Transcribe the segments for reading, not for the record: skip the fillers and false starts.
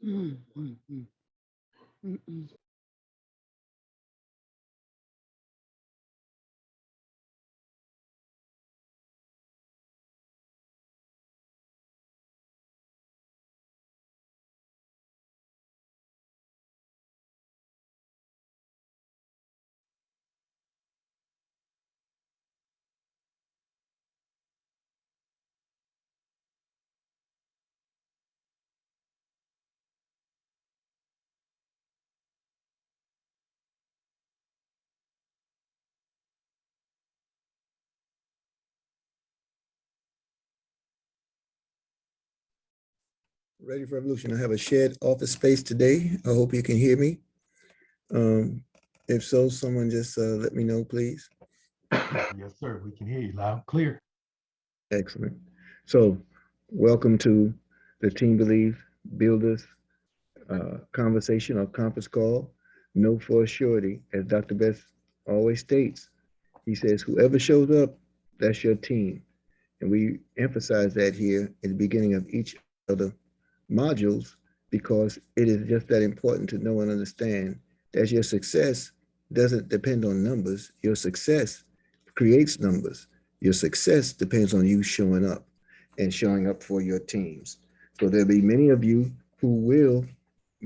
Mm, mm, mm, mm, mm. Ready for Revolution. I have a shared office space today. I hope you can hear me. Um, if so, someone just let me know, please. Yes, sir. We can hear you loud and clear. Excellent. So, welcome to the Team Believe Builders conversation or conference call. Know for a surety, as Dr. Best always states, he says, whoever shows up, that's your team. And we emphasize that here in the beginning of each of the modules because it is just that important to know and understand that your success doesn't depend on numbers. Your success creates numbers. Your success depends on you showing up and showing up for your teams. So there'll be many of you who will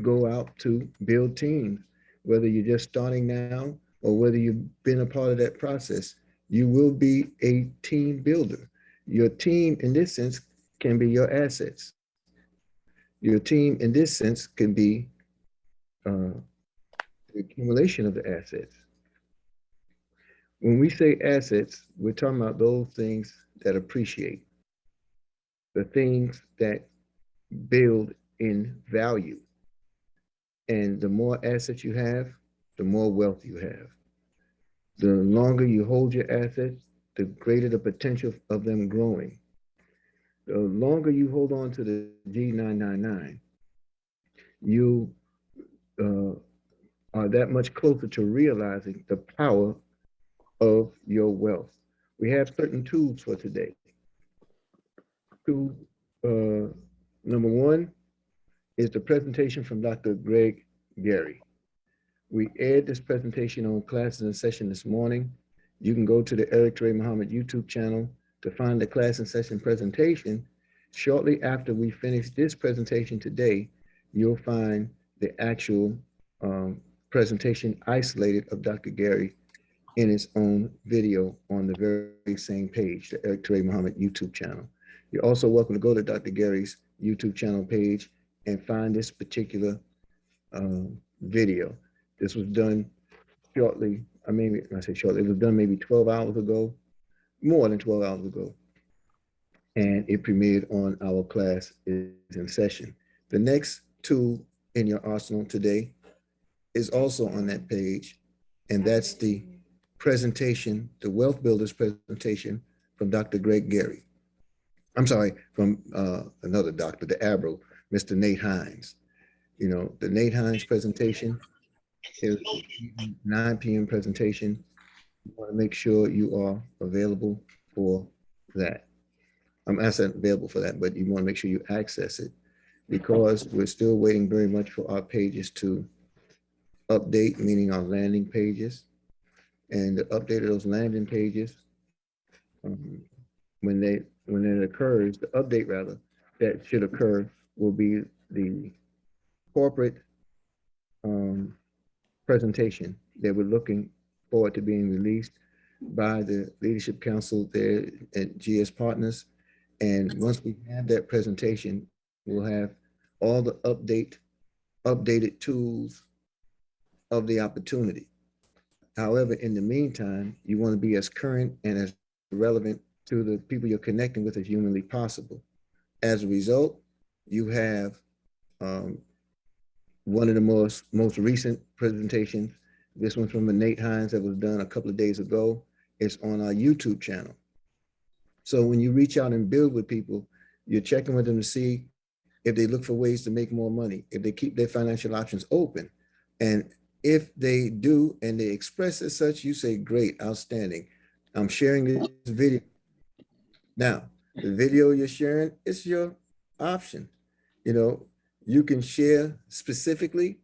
go out to build teams, whether you're just starting now or whether you've been a part of that process. You will be a team builder. Your team, in this sense, can be your assets. Your team, in this sense, can be uh, the accumulation of the assets. When we say assets, we're talking about those things that appreciate, the things that build in value. And the more assets you have, the more wealth you have. The longer you hold your assets, the greater the potential of them growing. The longer you hold on to the G999, you uh, are that much closer to realizing the power of your wealth. We have certain tools for today. Tool number one is the presentation from Dr. Greg Gary. We aired this presentation on Classes in Session this morning. You can go to the Eric Dre Muhammad YouTube channel to find the class in session presentation. Shortly after we finish this presentation today, you'll find the actual presentation isolated of Dr. Gary in its own video on the very same page, the Eric Dre Muhammad YouTube channel. You're also welcome to go to Dr. Gary's YouTube channel page and find this particular video. This was done shortly, I say shortly, it was done maybe 12 hours ago, more than 12 hours ago. And it premiered on our class is in session. The next tool in your arsenal today is also on that page, and that's the presentation, the Wealth Builders presentation from Dr. Greg Gary. I'm sorry, from another doctor, the Abro, Mr. Nate Hines. You know, the Nate Hines presentation is 9 p.m. presentation. You want to make sure you are available for that. I'm asking available for that, but you want to make sure you access it because we're still waiting very much for our pages to update, meaning our landing pages. And the update of those landing pages, um, when it occurs, the update rather, that should occur will be the corporate um, presentation that we're looking forward to being released by the Leadership Council there at GS Partners. And once we have that presentation, we'll have all the updated tools of the opportunity. However, in the meantime, you want to be as current and as relevant to the people you're connecting with as humanly possible. As a result, you have um, one of the most recent presentations. This one's from a Nate Hines that was done a couple of days ago. It's on our YouTube channel. So when you reach out and build with people, you're checking with them to see if they look for ways to make more money, if they keep their financial options open. And if they do and they express as such, you say, great, outstanding. I'm sharing this video. Now, the video you're sharing, it's your option. You know, you can share specifically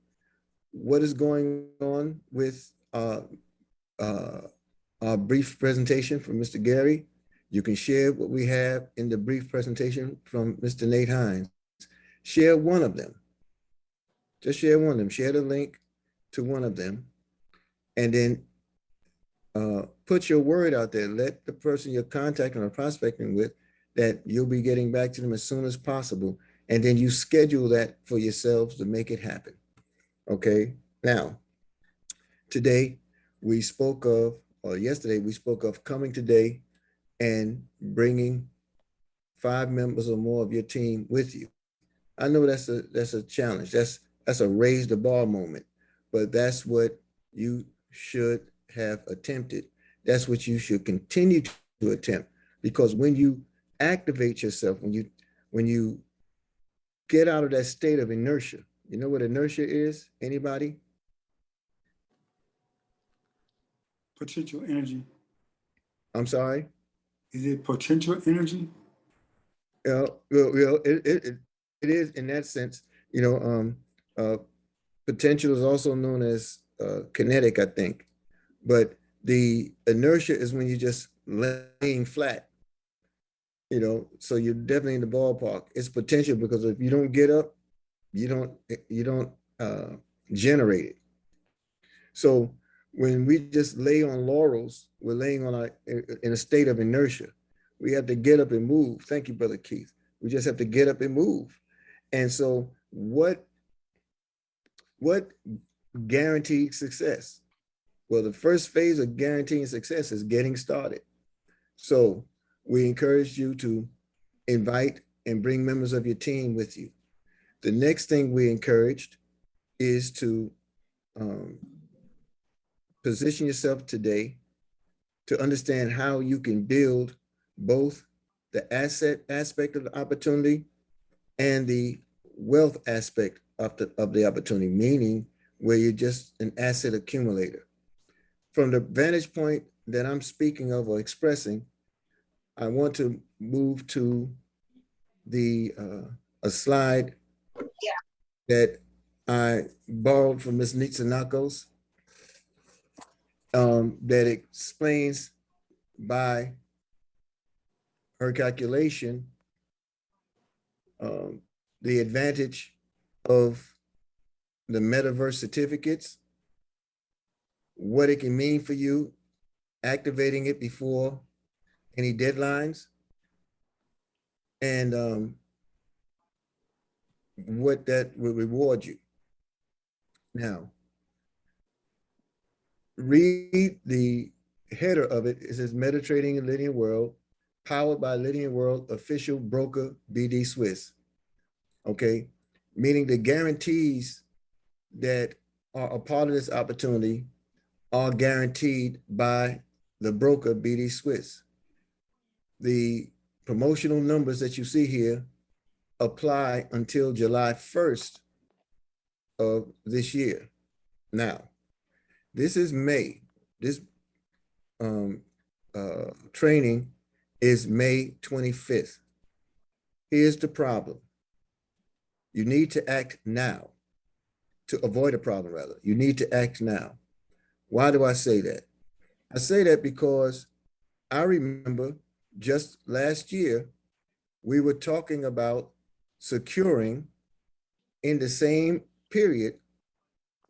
what is going on with uh, our brief presentation from Mr. Gary. You can share what we have in the brief presentation from Mr. Nate Hines. Share one of them. Just share one of them. Share the link to one of them, and then put your word out there. Let the person you're contacting or prospecting with that you'll be getting back to them as soon as possible. And then you schedule that for yourselves to make it happen. Okay. Now, today we spoke of, or yesterday we spoke of coming today and bringing 5 members or more of your team with you. I know that's a challenge. That's a raise the bar moment, but that's what you should have attempted. That's what you should continue to attempt, because when you activate yourself, when you get out of that state of inertia, you know what inertia is? Anybody? Potential energy. I'm sorry. Is it potential energy? It is in that sense. You know, potential is also known as kinetic, I think. But the inertia is when you're just laying flat. You know, so you're definitely in the ballpark. It's potential because if you don't get up, you don't generate it. So when we just lay on laurels, we're laying on in a state of inertia. We have to get up and move. Thank you, Brother Keith. We just have to get up and move. And so what guaranteed success? Well, the first phase of guaranteeing success is getting started. So we encourage you to invite and bring members of your team with you. The next thing we encouraged is to position yourself today to understand how you can build both the asset aspect of the opportunity and the wealth aspect of the opportunity, meaning where you're just an asset accumulator. From the vantage point that I'm speaking of or expressing, I want to move to a slide that I borrowed from Ms. Nitsanakos that explains by her calculation the advantage of the metaverse certificates, what it can mean for you, activating it before any deadlines, and what that will reward you. Now, read the header of it. It says Meta Trading in Lydian World, powered by Lydian World official broker BD Swiss. Okay, meaning the guarantees that are a part of this opportunity are guaranteed by the broker BD Swiss. The promotional numbers that you see here apply until July 1st of this year. Now, this is May. This training is May 25th. Here's the problem. You need to act now. To avoid a problem, rather. You need to act now. Why do I say that? I say that because I remember just last year, we were talking about securing in the same period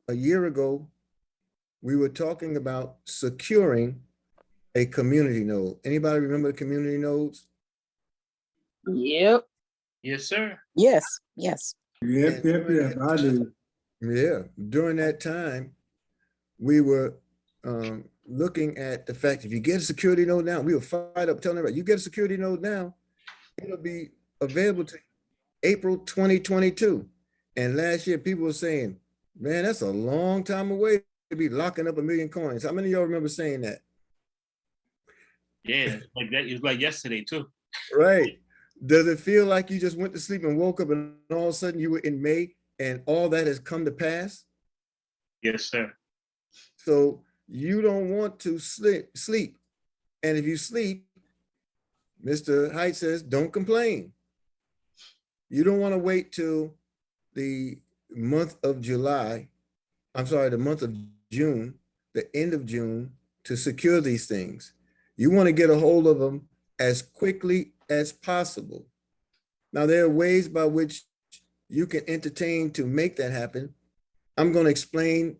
a year ago, we were talking about securing a community node. Anybody remember the community nodes? Yep. Yes, sir. Yes. Yes. Yep. I do. Yeah, during that time, we were looking at the fact if you get a security node now, we were fired up telling everybody, you get a security node now, it'll be available to April 2022. And last year, people were saying, man, that's a long time away to be locking up 1 million coins. How many of y'all remember saying that? Yeah, like that. It was like yesterday too. Right. Does it feel like you just went to sleep and woke up and all of a sudden you were in May and all that has come to pass? Yes, sir. So you don't want to sleep. And if you sleep, Mr. Height says, don't complain. You don't want to wait till the month of July, I'm sorry, the month of June, the end of June, to secure these things. You want to get a hold of them as quickly as possible. Now, there are ways by which you can entertain to make that happen. I'm going to explain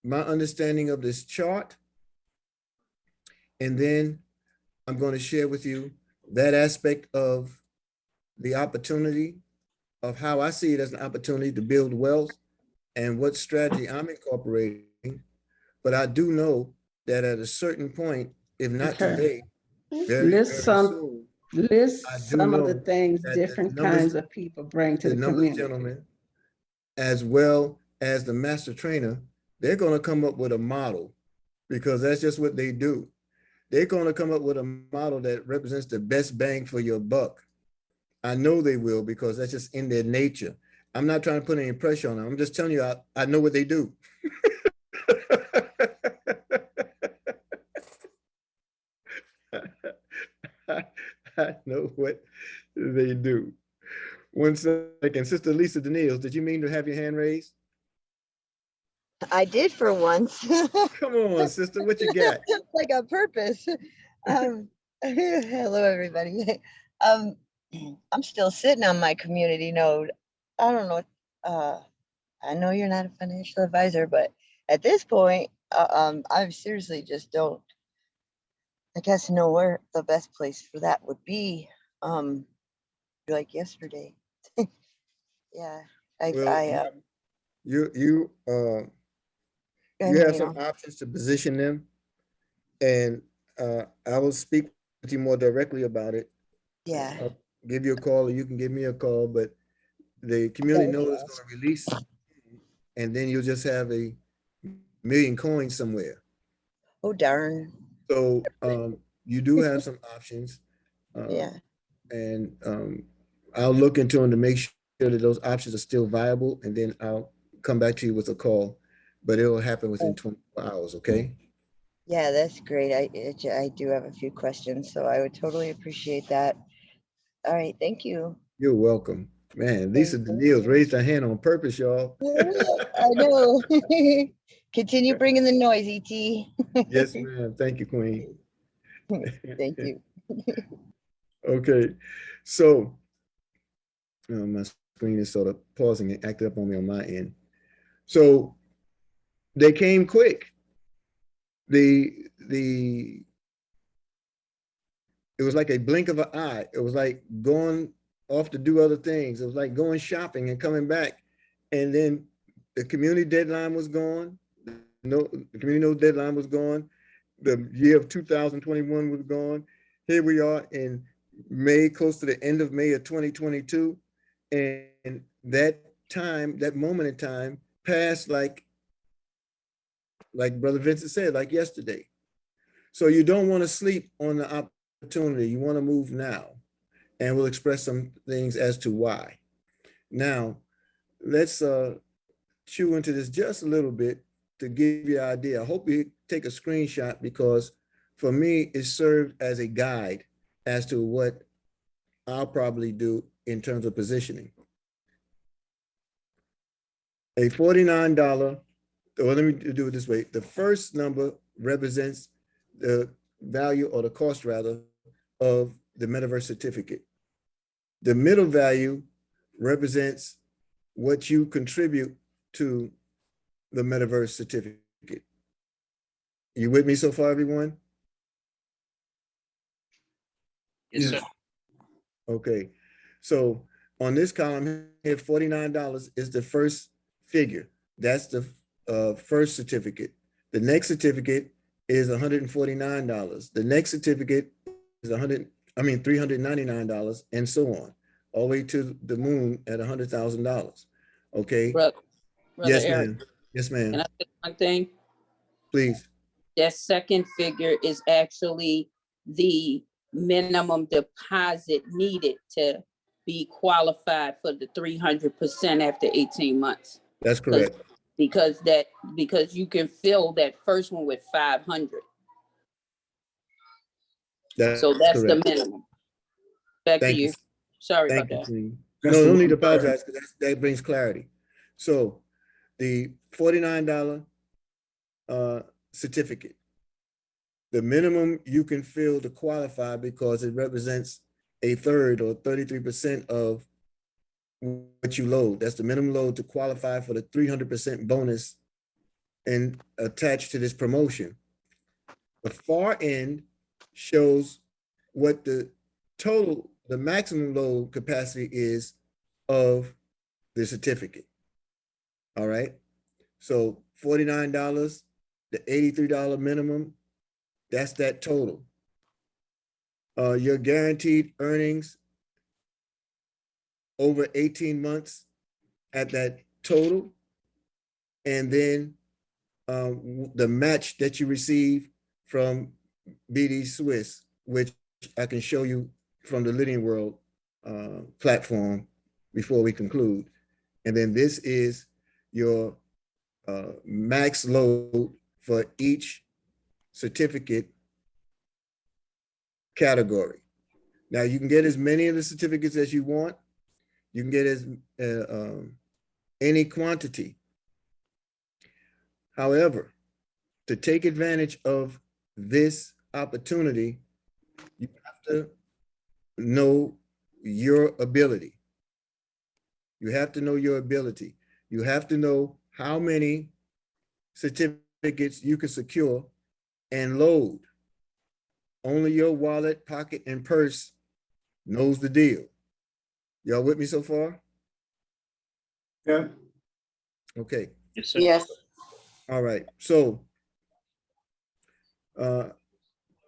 my understanding of this chart, and then I'm going to share with you that aspect of the opportunity, of how I see it as an opportunity to build wealth and what strategy I'm incorporating. But I do know that at a certain point, if not Okay. today, very, List very some, soon, list I do some of the know things that different the numbers, kinds of people bring to the the numbers community. gentlemen, as well as the master trainer, they're going to come up with a model, because that's just what they do. They're going to come up with a model that represents the best bang for your buck. I know they will, because that's just in their nature. I'm not trying to put any pressure on them. I'm just telling you, I know what they do. I know what they do. One second, Sister Lisa Daniels, did you mean to have your hand raised? I did for once. Come on, sister, what you got? Like on purpose. Hello, everybody. Um, I'm still sitting on my community node. I don't know. I know you're not a financial advisor, but at this point, I seriously just don't, I guess, know where the best place for that would be. Like yesterday. Yeah, Well, you have some options to position them, and I will speak with you more directly about it. yeah. I'll give you a call, or you can give me a call, but the community node is going to release, and then you'll just have a million coins somewhere. Oh, darn. So you do have some options. Yeah. And I'll look into them to make sure that those options are still viable, and then I'll come back to you with a call, but it'll happen within 24 hours, okay? Yeah, that's great. I do have a few questions, so I would totally appreciate that. All right, thank you. You're welcome. Man, Lisa Daniels raised her hand on purpose, y'all. I know. Continue bringing the noise, ET. Yes, ma'am. Thank you, Queen. Thank you. Okay, so my screen is sort of pausing and acted up on me on my end. So they came quick. It was like a blink of an eye. It was like going off to do other things. It was like going shopping and coming back. And then the community deadline was gone. The community deadline was gone. The year of 2021 was gone. Here we are in May, close to the end of May of 2022. And that time, that moment in time passed like Brother Vincent said, like yesterday. So you don't want to sleep on the opportunity. You want to move now. And we'll express some things as to why. Now, let's chew into this just a little bit to give you an idea. I hope you take a screenshot, because for me, it served as a guide as to what I'll probably do in terms of positioning. A $49, or let me do it this way. The first number represents the value, or the cost rather, of the metaverse certificate. The middle value represents what you contribute to the metaverse certificate. You with me so far, everyone? Yes, Yes. sir. Okay. So on this column here, $49 is the first figure. That's the first certificate. The next certificate is $149. The next certificate is $399, and so on, all the way to the moon at $100,000. Okay. Brother Yes, Eric, ma'am. Yes, can ma'am. I say one thing? Please. That second figure is actually the minimum deposit needed to be qualified for the 300% after 18 months. That's correct. Because you can fill that first one with 500. That's So that's correct. the minimum. Back Thank to you. you. Sorry Thank about you, that. Queen. That's No, the no need to 1/3. apologize because that brings clarity. So the $49 certificate, the minimum you can fill to qualify because it represents a third or 33% of what you load. That's the minimum load to qualify for the 300% bonus and attached to this promotion. The far end shows what the total, the maximum load capacity is of the certificate. All right. So $49, the $83 minimum, that's that total. Your guaranteed earnings over 18 months at that total. And then the match that you receive from BD Swiss, which I can show you from the Lydian World platform before we conclude. And then this is your max load for each certificate category. Now you can get as many of the certificates as you want. You can get as any quantity. However, to take advantage of this opportunity, you have to know your ability. You have to know your ability. You have to know how many certificates you can secure and load. Only your wallet, pocket, and purse knows the deal. Y'all with me so far? Yeah. Okay. Yes, sir. Yes. All right. So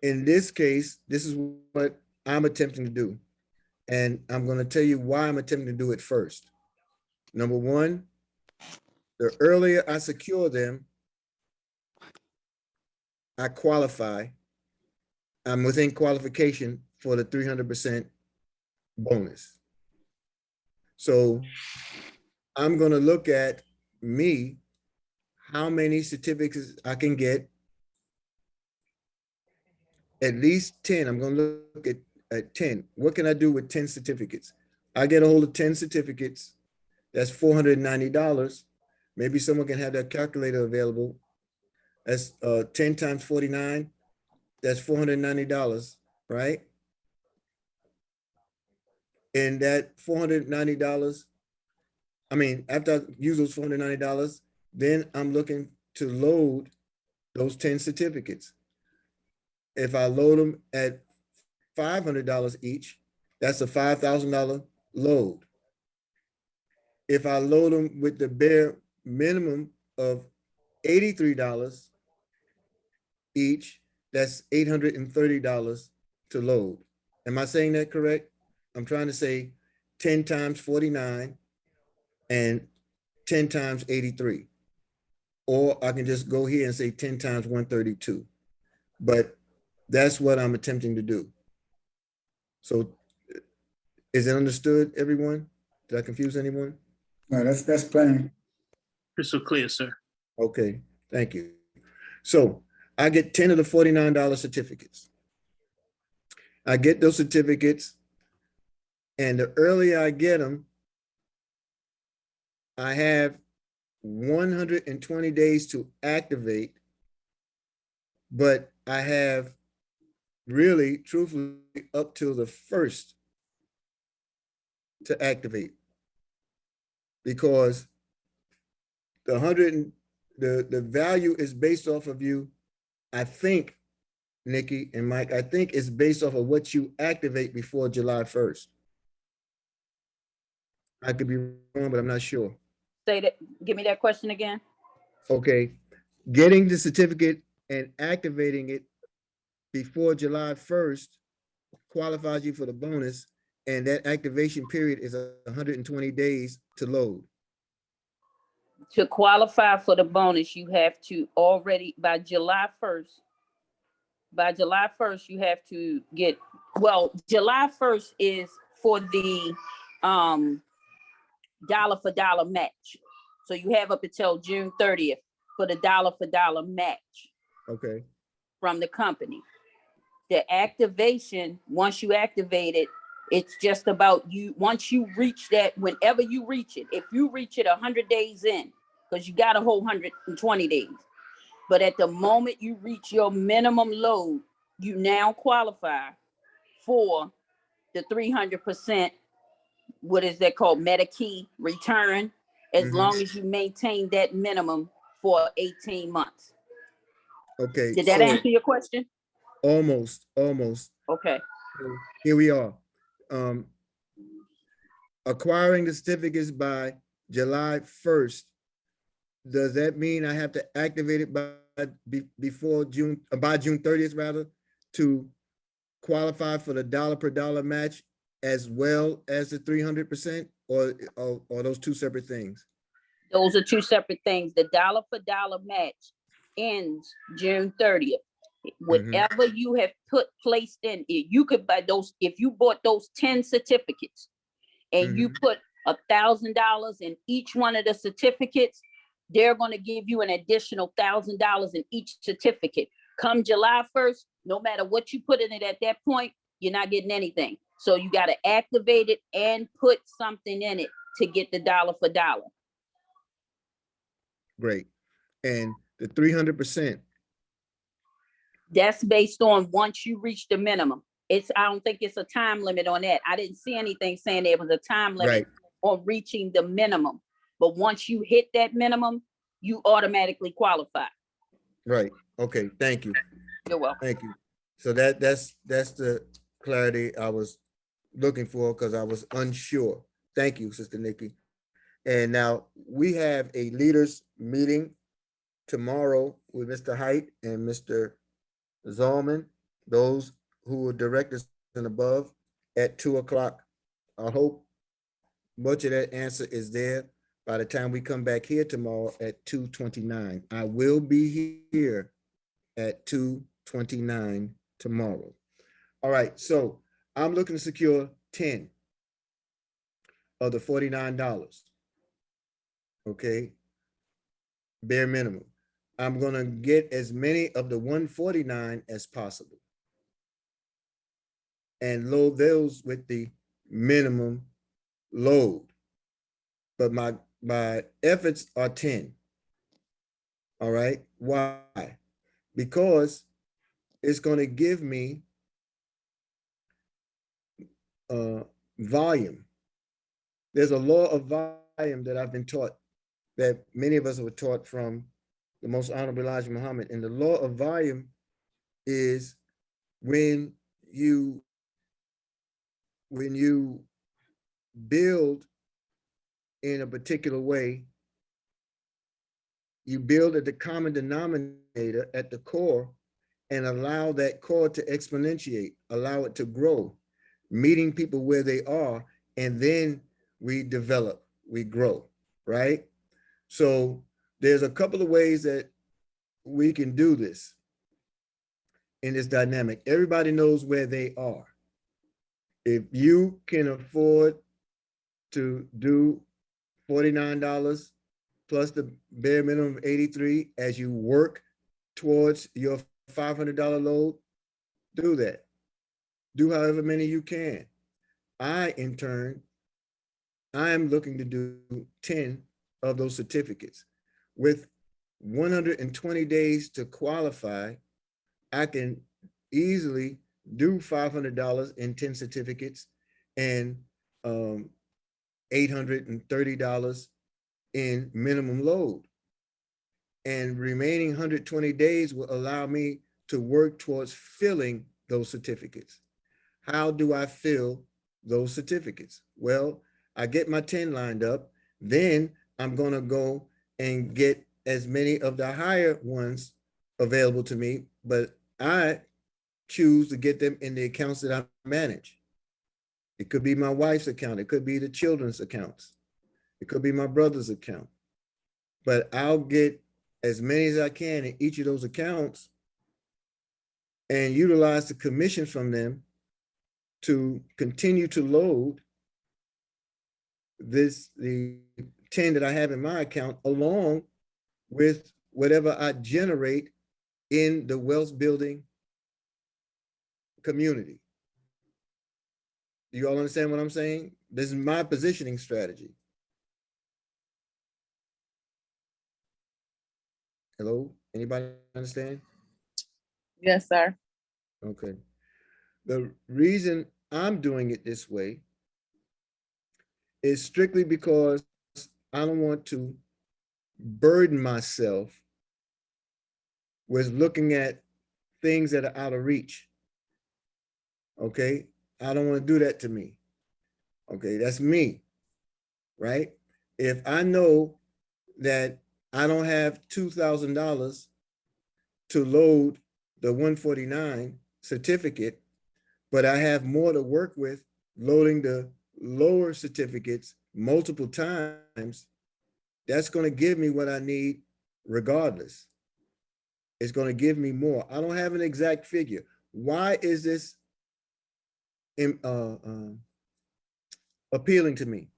in this case, this is what I'm attempting to do. And I'm going to tell you why I'm attempting to do it first. Number one, the earlier I secure them, I qualify. I'm within qualification for the 300% bonus. So I'm going to look at me, how many certificates I can get. At least 10. I'm going to look at 10. What can I do with 10 certificates? I get a hold of 10 certificates. That's $490. Maybe someone can have that calculator available. That's 10 times 49. That's $490, right? And that $490, I mean, after I use those $490, then I'm looking to load those 10 certificates. If I load them at $500 each, that's a $5,000 load. If I load them with the bare minimum of $83 each, that's $830 to load. Am I saying that correct? I'm trying to say 10 times 49 and 10 times 83. Or I can just go here and say 10 times 132. But that's what I'm attempting to do. So is it understood, everyone? Did I confuse anyone? No, that's plain. Crystal clear, sir. Okay, thank you. So I get 10 of the $49 certificates. I get those certificates, and the earlier I get them, I have 120 days to activate, but I have really, truthfully, up till the 1st to activate, because the value is based off of you. I think, Nikki and Mike, I think it's based off of what you activate before July 1st. I could be wrong, but I'm not sure. Say that, give me that question again. Okay, getting the certificate and activating it before July 1st qualifies you for the bonus, and that activation period is 120 days to load. To qualify for the bonus, you have to already, by July 1st, you have to get, well, July 1st is for the dollar for dollar match. So you have up until June 30th for the dollar for dollar match Okay, from the company. The activation, once you activate it, It's just about you. Once you reach that, whenever you reach it, if you reach it 100 days in, because you got a whole 120 days, but at the moment you reach your minimum load, you now qualify for the 300%, what is that called, Medikey return, as Mhm. long as you maintain that minimum for 18 months. Okay, Did that so answer your question? almost. Okay. So here we are. Acquiring the certificates by July 1st. Does that mean I have to activate it before June, by June 30th rather, to qualify for the dollar per dollar match as well as the 300%, or those two separate things? Those are two separate things. The dollar for dollar match ends June 30th. Whatever you have placed in it, you could buy those. If you bought those 10 certificates and you put $1,000 in each one of the certificates, they're going to give you an additional $1,000 in each certificate. Come July 1st, no matter what you put in it at that point, you're not getting anything. So you got to activate it and put something in it to get the dollar for dollar. Great. And the 300%. That's based on once you reach the minimum. I don't think it's a time limit on that. I didn't see anything saying there was a time limit on reaching the minimum. But once you hit that minimum, you automatically qualify. Right. Okay. Thank you. You're welcome. Thank you. So that's the clarity I was looking for, because I was unsure. Thank you, Sister Nikki. And now we have a leaders meeting tomorrow with Mr. Height and Mr. Zalman, those who are directors and above, at 2:00. I hope much of that answer is there by the time we come back here tomorrow at 2:29. I will be here at 2:29 tomorrow. All right, so I'm looking to secure 10 of the $49. Okay, bare minimum. I'm gonna get as many of the 149 as possible and load those with the minimum load. But my efforts are 10. All right, why? Because it's gonna give me volume. There's a law of volume that I've been taught, that many of us were taught from the Most Honorable Elijah Muhammad. And the law of volume is when you build in a particular way, you build at the common denominator at the core and allow that core to exponentiate, allow it to grow, meeting people where they are, and then we develop, we grow, right? So there's a couple of ways that we can do this in this dynamic. Everybody knows where they are. If you can afford to do $49 plus the bare minimum of 83 as you work towards your $500 load, do that. Do however many you can. In turn, I am looking to do 10 of those certificates. With 120 days to qualify, I can easily do $500 in 10 certificates and $830 in minimum load. And remaining 120 days will allow me to work towards filling those certificates. How do I fill those certificates? Well, I get my 10 lined up, then I'm gonna go and get as many of the higher ones available to me, but I choose to get them in the accounts that I manage. It could be my wife's account, it could be the children's accounts, it could be my brother's account, but I'll get as many as I can in each of those accounts and utilize the commission from them to continue to load the 10 that I have in my account, along with whatever I generate in the wealth building community. Do you all understand what I'm saying? This is my positioning strategy. Hello, anybody understand? Yes, sir. Okay. The reason I'm doing it this way is strictly because I don't want to burden myself with looking at things that are out of reach. Okay. I don't want to do that to me. Okay. That's me. Right. If I know that I don't have $2,000 to load the 149 certificate, but I have more to work with loading the lower certificates multiple times, that's going to give me what I need regardless. It's going to give me more. I don't have an exact figure. Why is this appealing to me?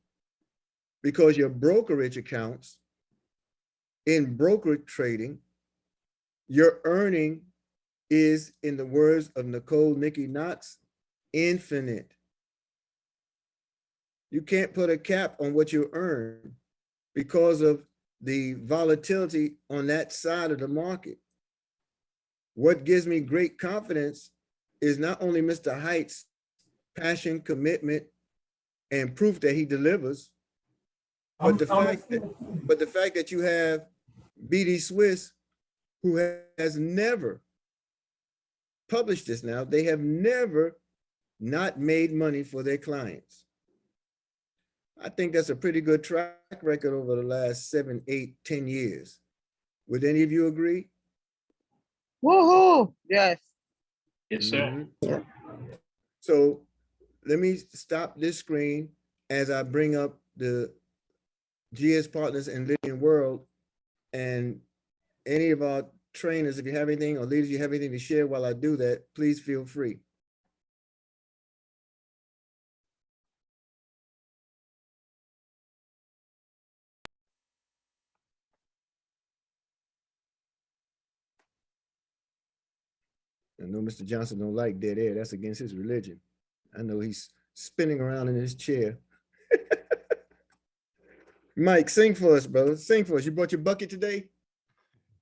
Because your brokerage accounts in broker trading, your earning is, in the words of Nicole Nikki Knox, infinite. You can't put a cap on what you earn because of the volatility on that side of the market. What gives me great confidence is not only Mr. Height's passion, commitment, and proof that he delivers, but the fact that you have BD Swiss, who has never published this now, they have never not made money for their clients. I think that's a pretty good track record over the last 7, 8, 10 years. Would any of you agree? Woohoo! Yes. Yes, sir. Mhm. So let me stop this screen as I bring up the GS Partners and Lydian World, and any of our trainers, if you have anything, or leaders, you have anything to share while I do that, please feel free. I know Mr. Johnson don't like dead air. That's against his religion. I know he's spinning around in his chair. Mike, sing for us, brother. Sing for us. You brought your bucket today?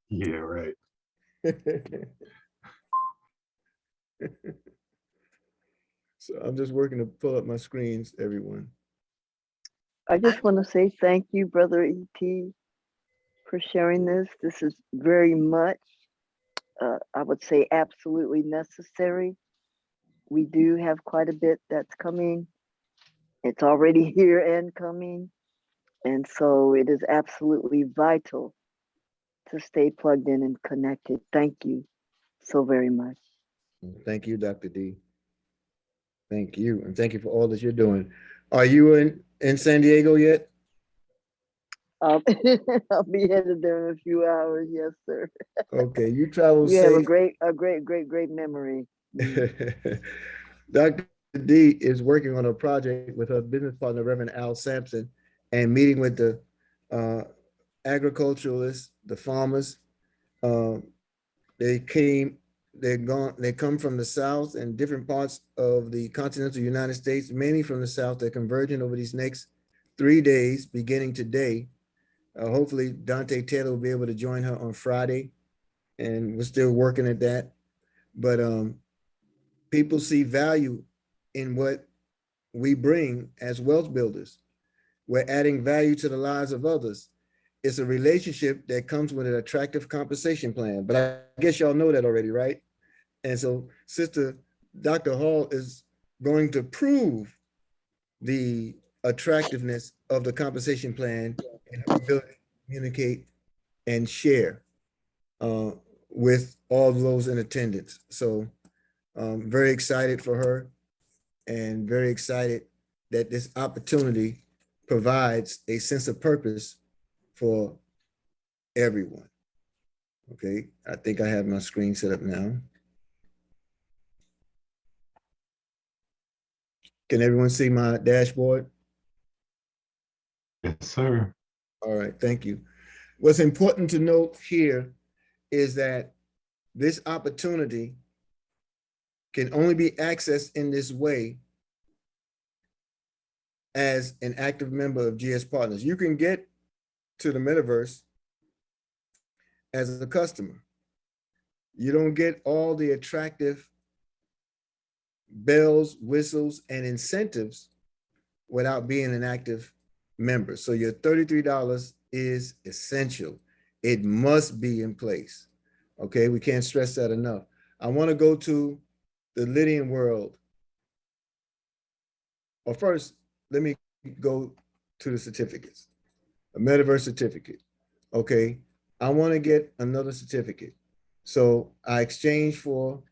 Yeah, right. So I'm just working to pull up my screens, everyone. I just want to say thank you, Brother EP, for sharing this. This is very much, I would say, absolutely necessary. We do have quite a bit that's coming. It's already here and coming. And so it is absolutely vital to stay plugged in and connected. Thank you so very much. Thank you, Dr. D. Thank you. And thank you for all that you're doing. Are you in San Diego yet? I'll be headed there in a few hours. Yes, sir. Okay, you travel You have safe. a great memory. Dr. D is working on a project with her business partner, Reverend Al Sampson, and meeting with the agriculturalists, the farmers. They come from the South and different parts of the continental United States, mainly from the South. They're converging over these next 3 days, beginning today. Hopefully Dante Taylor will be able to join her on Friday, and we're still working at that. But people see value in what we bring as wealth builders. We're adding value to the lives of others. It's a relationship that comes with an attractive compensation plan. But I guess y'all know that already, right? And so Sister Dr. Hall is going to prove the attractiveness of the compensation plan and our ability to communicate and share with all those in attendance. So very excited for her and very excited that this opportunity provides a sense of purpose for everyone. Okay, I think I have my screen set up now. Can everyone see my dashboard? Yes, sir. All right, thank you. What's important to note here is that this opportunity can only be accessed in this way as an active member of GS Partners. You can get to the metaverse as a customer. You don't get all the attractive bells, whistles, and incentives without being an active member. So your $33 is essential. It must be in place. Okay, we can't stress that enough. I want to go to the Lydian world. Or first, let me go to the certificates. A metaverse certificate. Okay, I want to get another certificate. So I exchange for,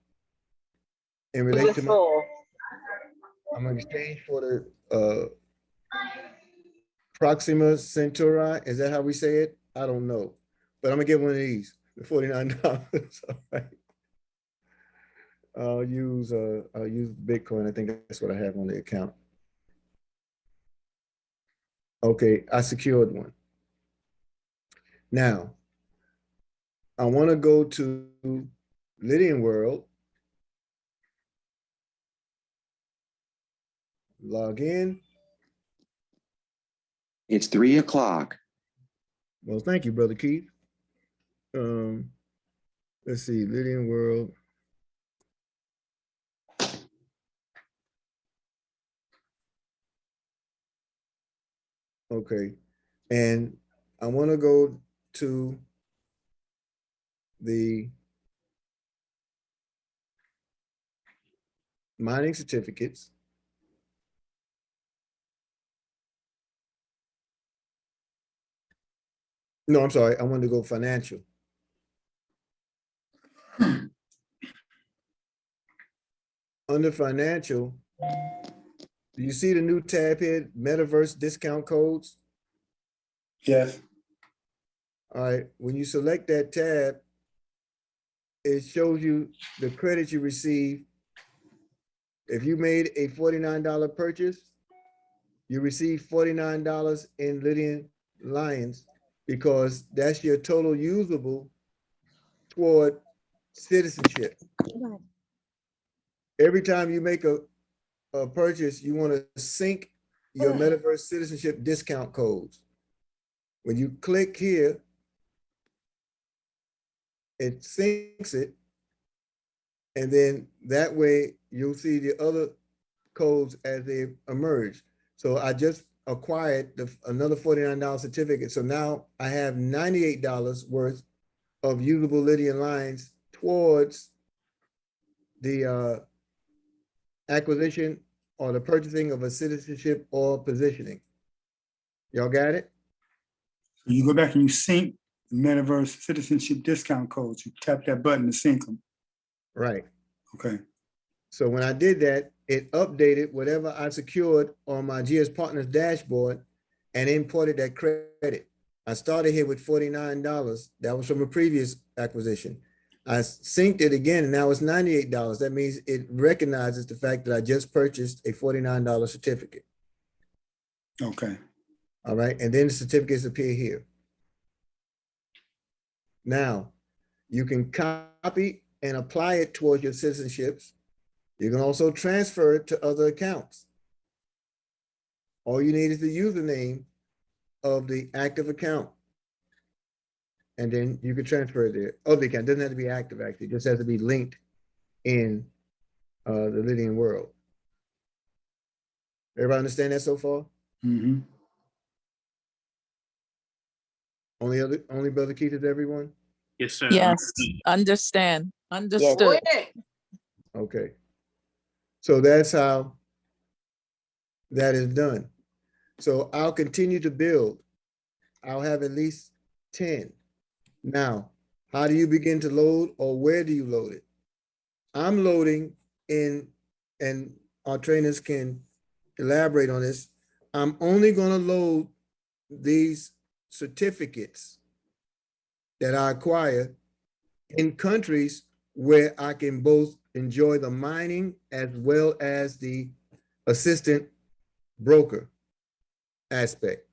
in relation to my, I'm going to exchange for the Proxima Centauri. Is that how we say it? I don't know. But I'm going to get one of these, the $49. All right. I'll use Bitcoin. I think that's what I have on the account. Okay, I secured one. Now, I want to go to Lydian World, log in. It's 3 o'clock. Well, thank you, Brother Keith. Let's see, Lydian World. Okay, and I want to go to the mining certificates. No, I'm sorry. I wanted to go financial. Under financial, do you see the new tab here, Metaverse discount codes? Yes. All right, when you select that tab, it shows you the credit you receive. If you made a $49 purchase, you receive $49 in Lydian Lions because that's your total usable toward citizenship. Every time you make a purchase, you want to sync your Metaverse citizenship discount codes. When you click here, it syncs it, and then that way you'll see the other codes as they emerge. So I just acquired another $49 certificate. So now I have $98 worth of usable Lydian lines towards the acquisition or the purchasing of a citizenship or positioning. Y'all got it? So you go back and you sync the metaverse citizenship discount codes. You tap that button to sync them. Right. Okay. So when I did that, it updated whatever I secured on my GS Partners dashboard and imported that credit. I started here with $49. That was from a previous acquisition. I synced it again, and now it's $98. That means it recognizes the fact that I just purchased a $49 certificate. Okay. All right, and then the certificates appear here. Now, you can copy and apply it towards your citizenships. You can also transfer it to other accounts. All you need is the username of the active account. And then you can transfer it there. Oh, the account doesn't have to be active, actually. It just has to be linked in the Lydian world. Everybody understand that so far? Mm-hmm. Only Brother Keith is everyone? Yes, sir. Yes, understand, Yes. understood. Okay. So that's how that is done. So I'll continue to build. I'll have at least 10. Now, how do you begin to load, or where do you load it? I'm loading in, and our trainers can elaborate on this. I'm only going to load these certificates that I acquire in countries where I can both enjoy the mining as well as the assistant broker aspect.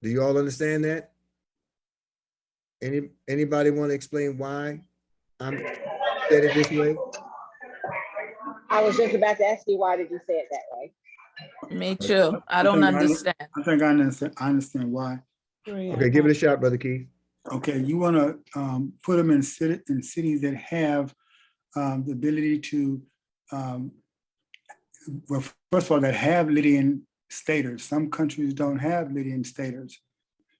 Do you all understand that? Anybody want to explain why I'm said it this way? I was just about to ask you, why did you say it that way? Me too. I I don't think understand. I think I understand why. Okay, give it a shot, Brother Keith. Okay, you want to put them in cities that have the ability to, well, first of all, that have Lydian staters. Some countries don't have Lydian staters.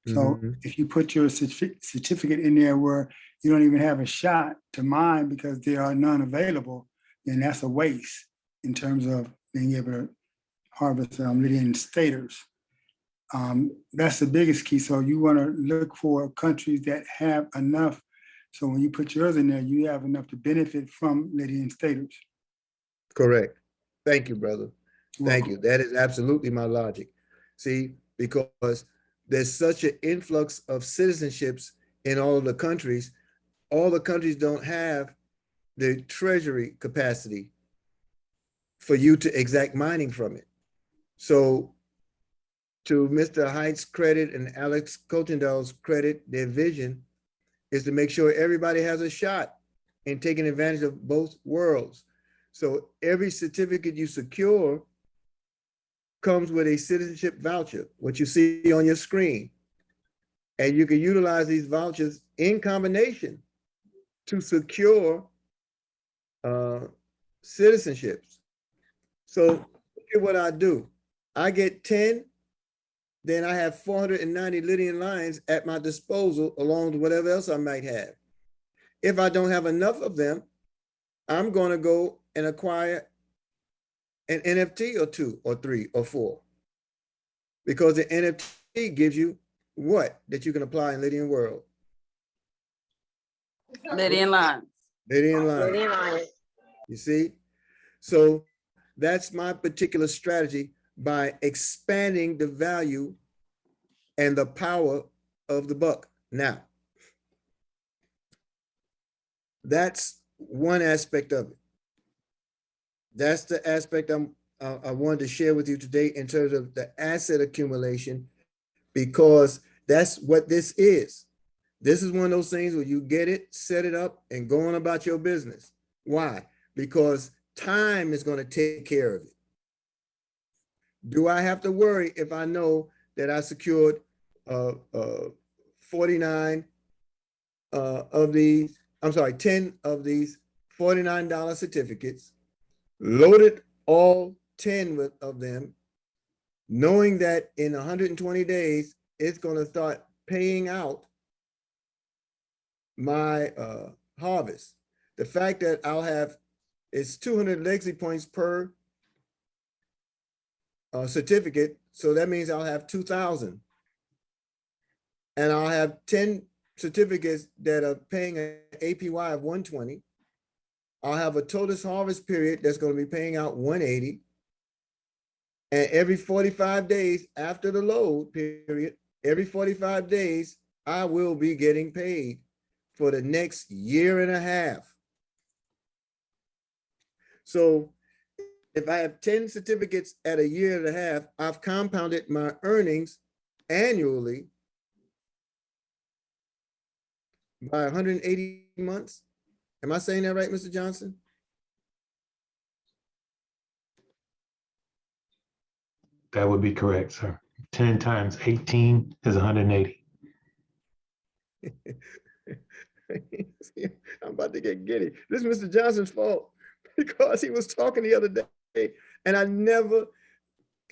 So Mhm. if you put your certificate in there where you don't even have a shot to mine because there are none available, then that's a waste in terms of being able to harvest Lydian staters. That's the biggest key. So you want to look for countries that have enough. So when you put yours in there, you have enough to benefit from Lydian staters. Correct. Thank you, brother. You're Thank welcome. you. That is absolutely my logic. See, because there's such an influx of citizenships in all the countries don't have the treasury capacity for you to exact mining from it. So to Mr. Heights' credit and Alex Cochindall's credit, their vision is to make sure everybody has a shot in taking advantage of both worlds. So every certificate you secure comes with a citizenship voucher, what you see on your screen. And you can utilize these vouchers in combination to secure citizenships. So look at what I do. I get 10, then I have 490 Lydian lines at my disposal along with whatever else I might have. If I don't have enough of them, I'm going to go and acquire an NFT or 2 or 3 or 4. Because the NFT gives you what that you can apply in Lydian world? Lydian lines. Lydian lines. You see? So that's my particular strategy by expanding the value and the power of the buck. Now, that's one aspect of it. That's the aspect I wanted to share with you today in terms of the asset accumulation, because that's what this is. This is one of those things where you get it, set it up, and go on about your business. Why? Because time is going to take care of it. Do I have to worry if I know that I secured 49 of these, I'm sorry, 10 of these $49 certificates, loaded all 10 of them, knowing that in 120 days, it's going to start paying out my harvest. The fact that I'll have, it's 200 legacy points per certificate. So that means I'll have 2,000. And I'll have 10 certificates that are paying an APY of 120. I'll have a total harvest period that's going to be paying out 180. And every 45 days after the load period, every 45 days, I will be getting paid for the next year and a half. So if I have 10 certificates at a year and a half, I've compounded my earnings annually by 180 months. Am I saying that right, Mr. Johnson? That would be correct, sir. 10 times 18 is 180. I'm about to get giddy. This is Mr. Johnson's fault because he was talking the other day and I never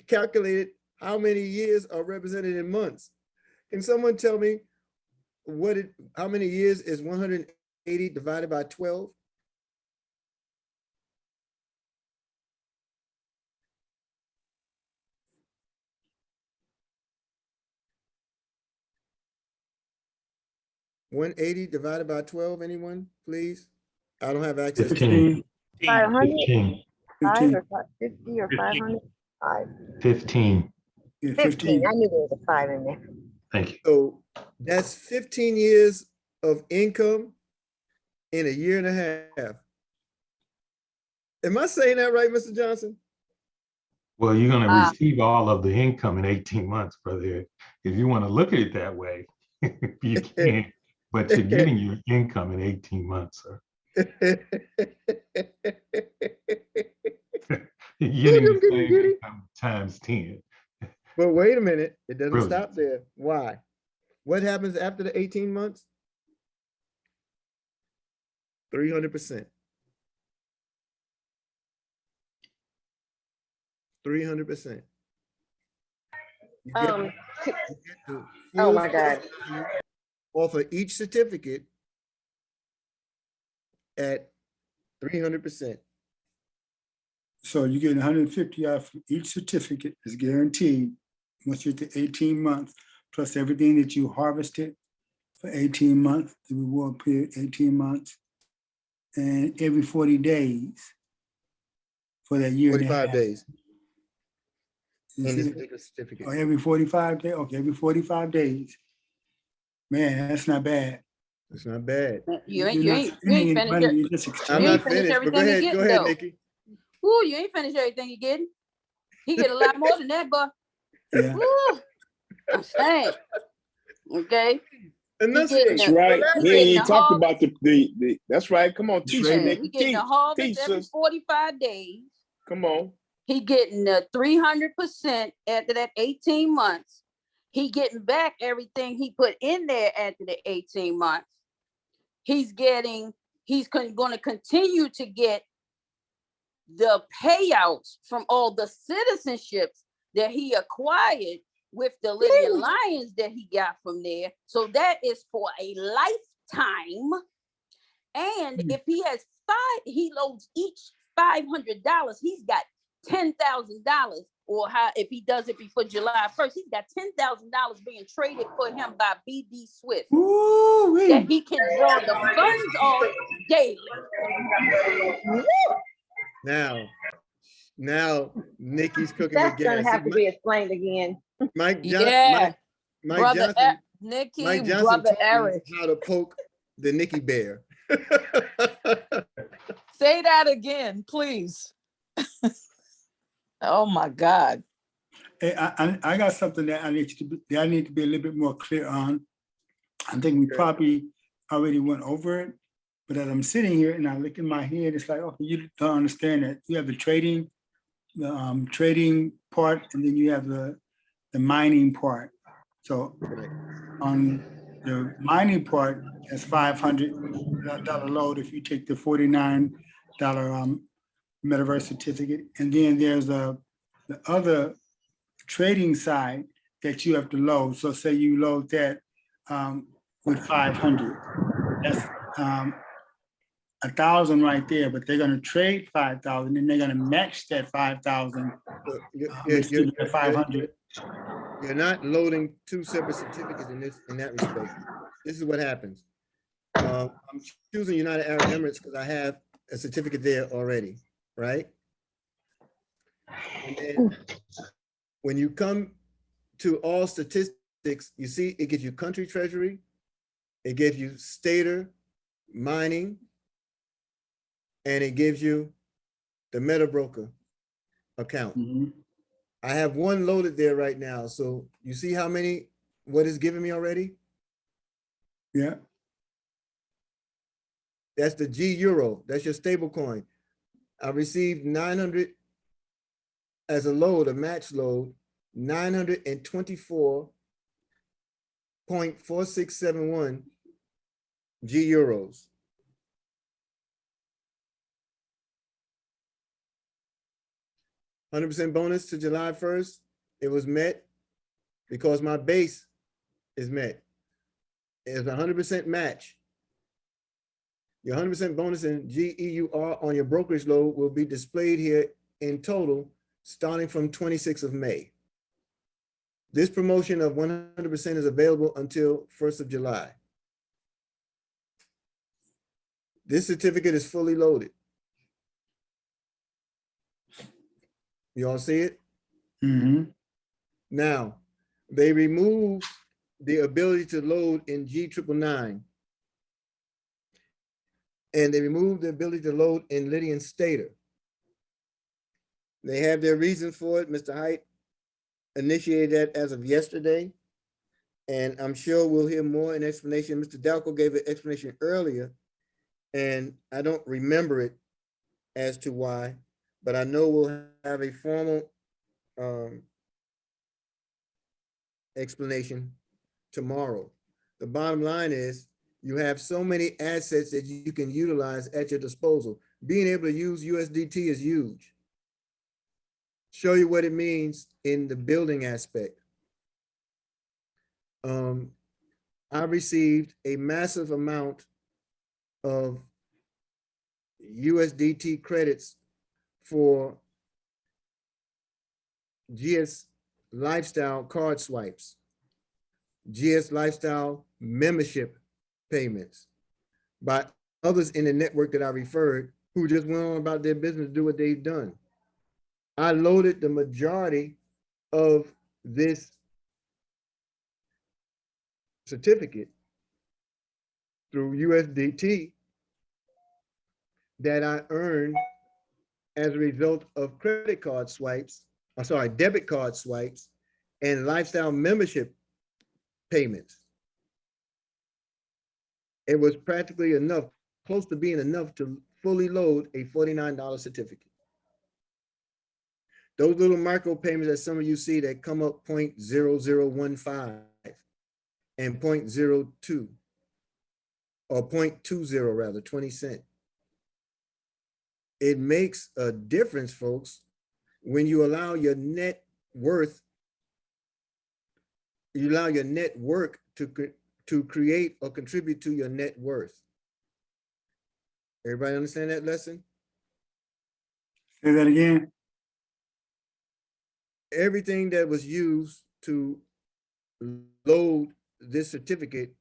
calculated how many years are represented in months. Can someone tell me how many years is 180 divided by 12? $180 divided by 12, anyone, please? I don't have access to 15. 500, 15. 5 or 50 or 500, 5. 15. Yeah, 15. I knew there was a 5 in there. Thank you. So that's 15 years of income in a year and a half. Am I saying that right, Mr. Johnson? Well, you're going to receive all of the income in 18 months, brother. If you want to look at it that way, you can, but you're getting your income in 18 months, sir. You're getting the same income times 10. But wait a minute, it doesn't Brilliant. stop there. Why? What happens after the 18 months? 300%. 300%. You get Um, the oh full my God. value off of each certificate at 300%. So you get 150 off each certificate is guaranteed once you're to 18 months, plus everything that you harvested for 18 months, the reward period, 18 months, and every 40 days for that year and a 45 half. days You in this see? particular certificate. Or every 45 days, okay, every 45 days. Man, that's not bad. It's not bad. You ain't, You're you not ain't, you spending ain't any finished money, it. you're just I'm exchanging. You not ain't finished finished, but everything you go getting, ahead, though. Nikki. Ooh, you ain't finished everything you getting. He get a lot more than that, but Yeah. ooh, I'm saying. Okay. He Enunciate. getting That's the, right. he We ain't getting even the talked harvest. about the that's right. Come on, teach me, Yeah, Nikki. he getting the Teach, harvest every us. 45 days. Come on. He getting the 300% after that 18 months. He getting back everything he put in there after the 18 months. He's going to continue to get the payouts from all the citizenships that he acquired with the Lydian Lions that he got from there. So that is for a lifetime. And if he has he loads each $500, he's got $10,000. Or how if he does it before July 1st, he's got $10,000 being traded for him by BD Swift that he can draw the funds off daily. Now Nikki's cooking That's with gas. gonna have to be explained again. Mike Yeah, brother Johnson, Nikki, Mike Johnson brother taught Eric. me how to poke the Nikki bear. Say that again, please. Oh my God. Hey, I got something that I need to be a little bit more clear on. I think we probably already went over it, but as I'm sitting here and I look in my head, it's like, okay, you don't understand that you have the trading part, and then you have the mining part. So on the mining part, that's $500 load if you take the $49 metaverse certificate, and then there's the other trading side that you have to load. So say you load that with 500, that's 1,000 right there, but they're going to trade 5,000 and they're going to match that 5,000 instead of 500. You're not loading two separate certificates in that respect. This is what happens. I'm choosing United Arab Emirates because I have a certificate there already, right? And then when you come to all statistics, you see it gives you country treasury, it gives you stater, mining, and it gives you the meta broker account. I have one loaded there right now. So you see how many, what it's giving me already? Yeah. That's the G Euro. That's your stable coin. I received 900 as a load, a match load, 924.4671 G Euros. $100% bonus to July 1st. It was met because my base is met. It's a 100% match. Your 100% bonus in GEUR on your brokerage load will be displayed here in total starting from 26th of May. This promotion of 100% is available until 1st of July. This certificate is fully loaded. You all see it? Now, they removed the ability to load in G999. And they removed the ability to load in Lydian Stater. They have their reason for it. Mr. Height initiated that as of yesterday. And I'm sure we'll hear more in explanation. Mr. Dalco gave an explanation earlier, and I don't remember it as to why, but I know we'll have a formal explanation tomorrow. The bottom line is you have so many assets that you can utilize at your disposal. Being able to use USDT is huge. Show you what it means in the building aspect. I received a massive amount of USDT credits for GS Lifestyle card swipes, GS Lifestyle membership payments by others in the network that I referred who just went on about their business to do what they've done. I loaded the majority of this certificate through USDT that I earned as a result of credit card swipes, debit card swipes and lifestyle membership payments. It was practically enough, close to being enough to fully load a $49 certificate. Those little micro payments that some of you see that come up 0.0015 and 0.02 or 0.20 rather, 20 cents. It makes a difference, folks, when you allow your net worth, you allow your net work to create or contribute to your net worth. Everybody understand that lesson? Say that again. Everything that was used to load this certificate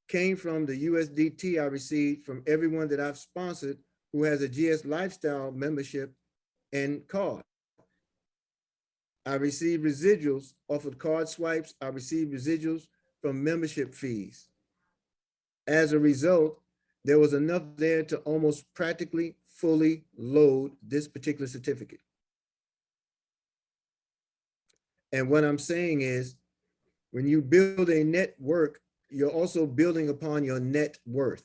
came from the USDT I received from everyone that I've sponsored who has a GS Lifestyle membership and card. I received residuals off of card swipes. I received residuals from membership fees. As a result, there was enough there to almost practically fully load this particular certificate. And what I'm saying is, when you build a network, you're also building upon your net worth.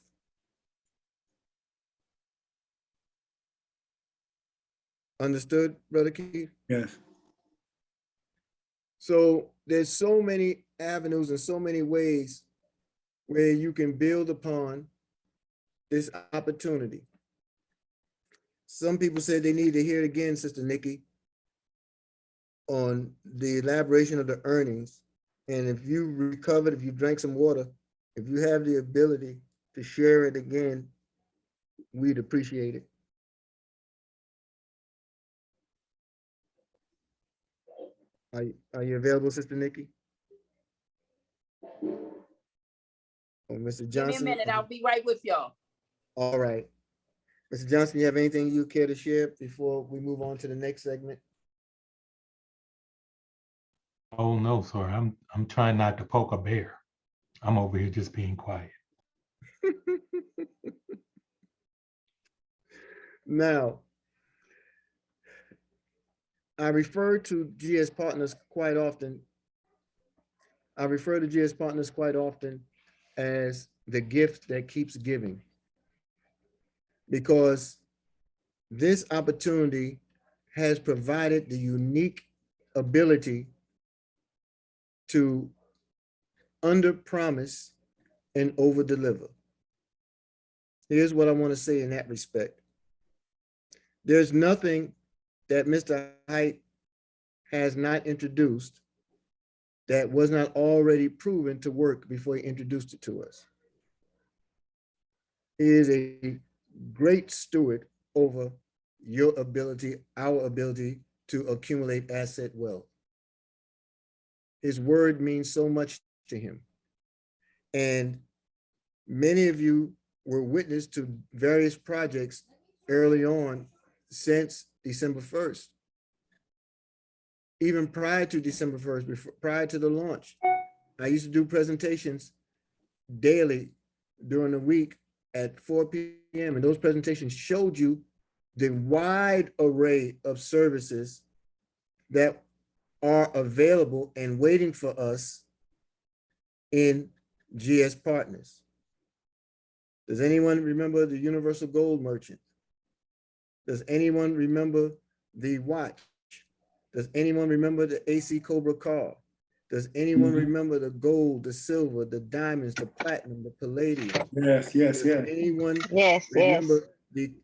Understood, Brother Keith? Yes. So there's so many avenues and so many ways where you can build upon this opportunity. Some people said they need to hear it again, Sister Nikki, on the elaboration of the earnings. And if you recovered, if you drank some water, if you have the ability to share it again, we'd appreciate it. Are you available, Sister Nikki? Or Mr. Give me a Johnson? minute, I'll be right with y'all. All right. Mr. Johnson, you have anything you care to share before we move on to the next segment? Oh, no, sir. I'm trying not to poke a bear. I'm over here just being quiet. Now, I refer to GS Partners quite often. I refer to GS Partners quite often as the gift that keeps giving, because this opportunity has provided the unique ability to under-promise and over-deliver. Here's what I want to say in that respect. There's nothing that Mr. Height has not introduced that was not already proven to work before he introduced it to us. He is a great steward over your ability, our ability to accumulate asset wealth. His word means so much to him. And many of you were witness to various projects early on since December 1st. Even prior to December 1st, prior to the launch, I used to do presentations daily during the week at 4 p.m. And those presentations showed you the wide array of services that are available and waiting for us in GS Partners. Does anyone remember the Universal Gold Merchant? Does anyone remember the watch, Does anyone remember the AC Cobra car? Does anyone remember the gold, the silver, the diamonds, the platinum, the palladium? Yes, yes, Does yes. anyone Yes, yes. remember the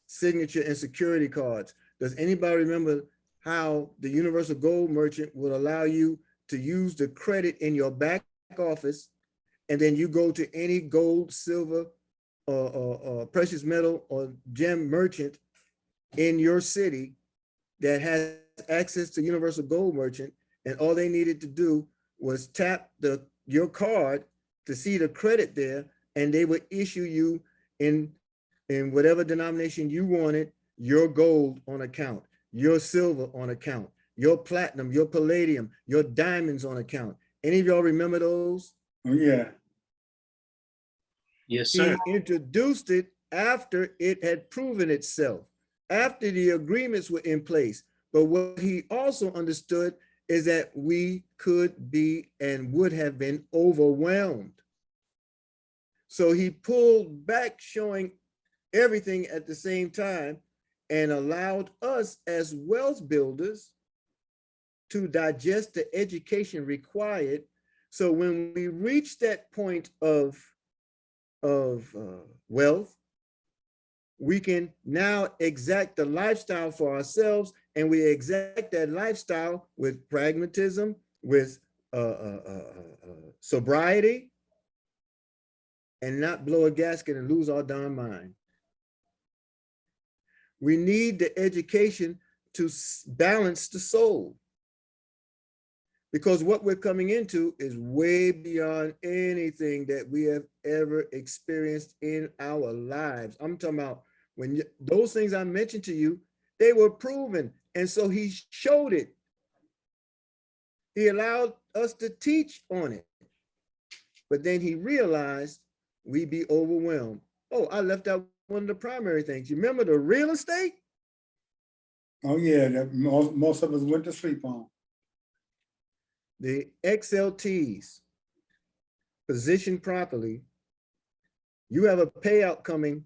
signature and security cards? Does anybody remember how the Universal Gold Merchant would allow you to use the credit in your back office, and then you go to any gold, silver, or precious metal or gem merchant in your city that has access to Universal Gold Merchant, and all they needed to do was tap your card to see the credit there, and they would issue you in whatever denomination you wanted, your gold on account, your silver on account, your platinum, your palladium, your diamonds on account. Any of y'all remember those? Oh, yeah. Yes, He sir. introduced it after it had proven itself, after the agreements were in place. But what he also understood is that we could be and would have been overwhelmed. So he pulled back, showing everything at the same time, and allowed us as wealth builders to digest the education required. So when we reach that point of wealth, we can now exact the lifestyle for ourselves, and we exact that lifestyle with pragmatism, with sobriety, and not blow a gasket and lose our darn mind. We need the education to balance the soul, because what we're coming into is way beyond anything that we have ever experienced in our lives. I'm talking about when those things I mentioned to you, they were proven. And so he showed it. He allowed us to teach on it. But then he realized we'd be overwhelmed. Oh, I left out one of the primary things. You remember the real estate? Oh, yeah, that most of us went to sleep on. The XLTs, positioned properly, you have a payout coming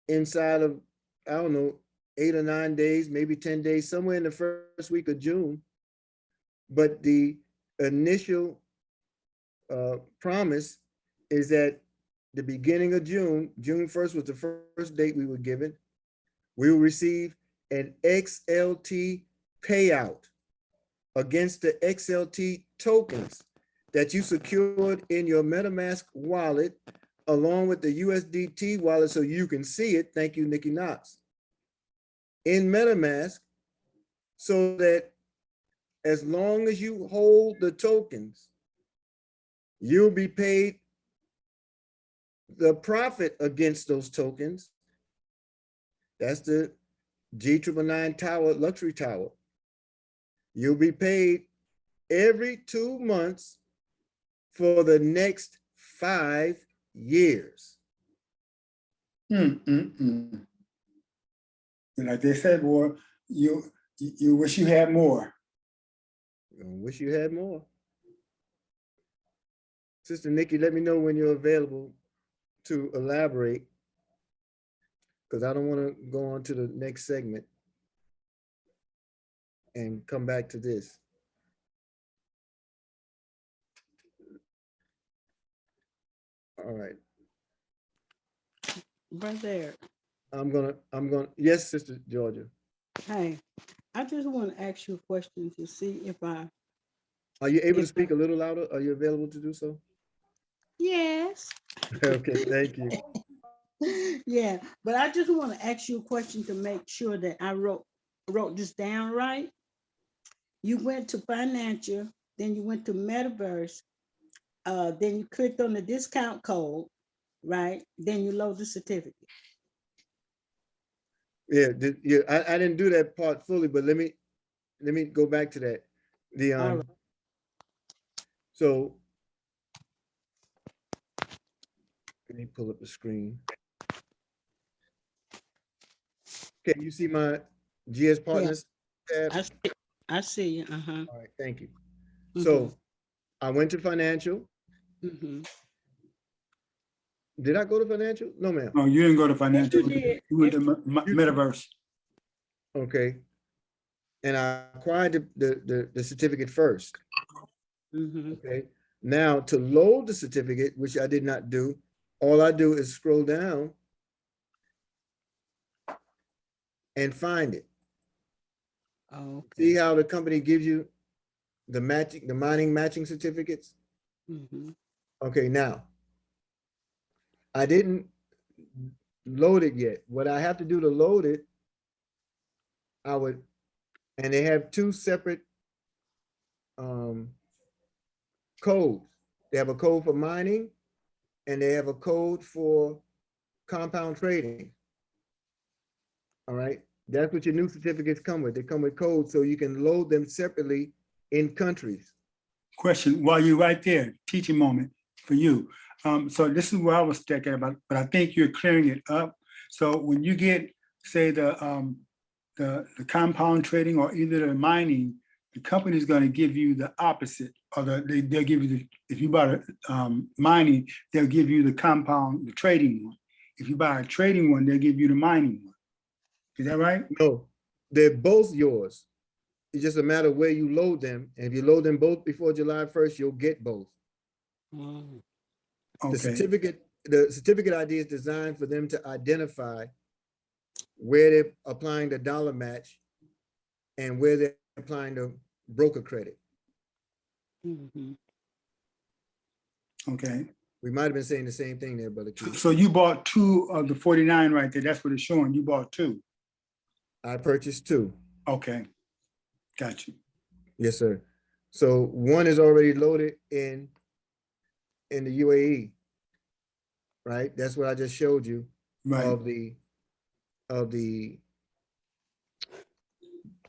inside of, I don't know, 8 or 9 days, maybe 10 days, somewhere in the first week of June. But the initial promise is that the beginning of June, June 1st was the first date we were given, we will receive an XLT payout against the XLT tokens that you secured in your MetaMask wallet, along with the USDT wallet, so you can see it. Thank you, Nikki Knox. In MetaMask, so that as long as you hold the tokens, you'll be paid the profit against those tokens. That's the G999 tower, luxury tower. You'll be paid every 2 months for the next 5 years. And like they said, boy, you wish you had more. I wish you had more. Sister Nikki, let me know when you're available to elaborate, because I don't want to go on to the next segment and come back to this. All right. Brother, I'm gonna, yes, Sister Georgia. hey, I just want to ask you a question to see if I. Are you able to speak a little louder? Are you available to do so? Yes. Okay, thank you. Yeah, but I just want to ask you a question to make sure that I wrote this down right. You went to financial, then you went to Metaverse, then you clicked on the discount code, right? Then you load the certificate. Yeah, I didn't do that part fully, but let me go back to that. The All right. So let me pull up the screen. Okay, you see my GS Partners tab? I see you. All right, thank you. So I went to financial. Did I go to financial? No, ma'am. No, you didn't go to financial. Yes, you did. You went to Metaverse. Okay. and I acquired the certificate first. Mm-hmm. Okay. Now to load the certificate, which I did not do, all I do is scroll down and find it. Okay. See how the company gives you the mining matching certificates? Mm-hmm. Okay, now I didn't load it yet. What I have to do to load it, and they have two separate codes. They have a code for mining and they have a code for compound trading. All right. That's what your new certificates come with. They come with codes so you can load them separately in countries. Question, while you're right there, teaching moment for you. So this is where I was thinking about, but I think you're clearing it up. So when you get, say, the compound trading or either the mining, the company is going to give you the opposite, or they'll give you the, if you buy mining, they'll give you the compound, the trading one. If you buy a trading one, they'll give you the mining one. Is that right? No, they're both yours. It's just a matter of where you load them. And if you load them both before July 1st, you'll get both. Mm-hmm. The Okay. certificate ID is designed for them to identify where they're applying the dollar match and where they're applying the broker credit. Mm-hmm. Okay. We might have been saying the same thing there, Brother Keith. So you bought two of the 49 right there. That's what it's showing. You bought two. I purchased two. Okay. Got you. Yes, sir. So one is already loaded in the UAE, right? That's what I just showed you Right. of the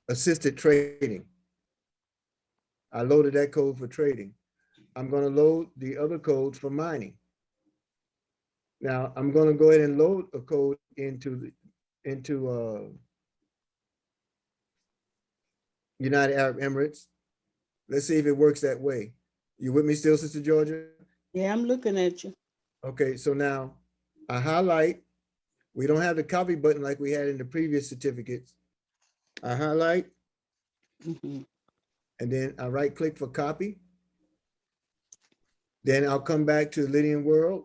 assisted trading. I loaded that code for trading. I'm going to load the other codes for mining. Now I'm going to go ahead and load a code into United Arab Emirates. Let's see if it works that way. You with me still, Sister Georgia? Yeah, I'm looking at you. Okay, so now I highlight. We don't have the copy button like we had in the previous certificates. I highlight, Mm-hmm. and then I right click for copy. Then I'll come back to Lydian World.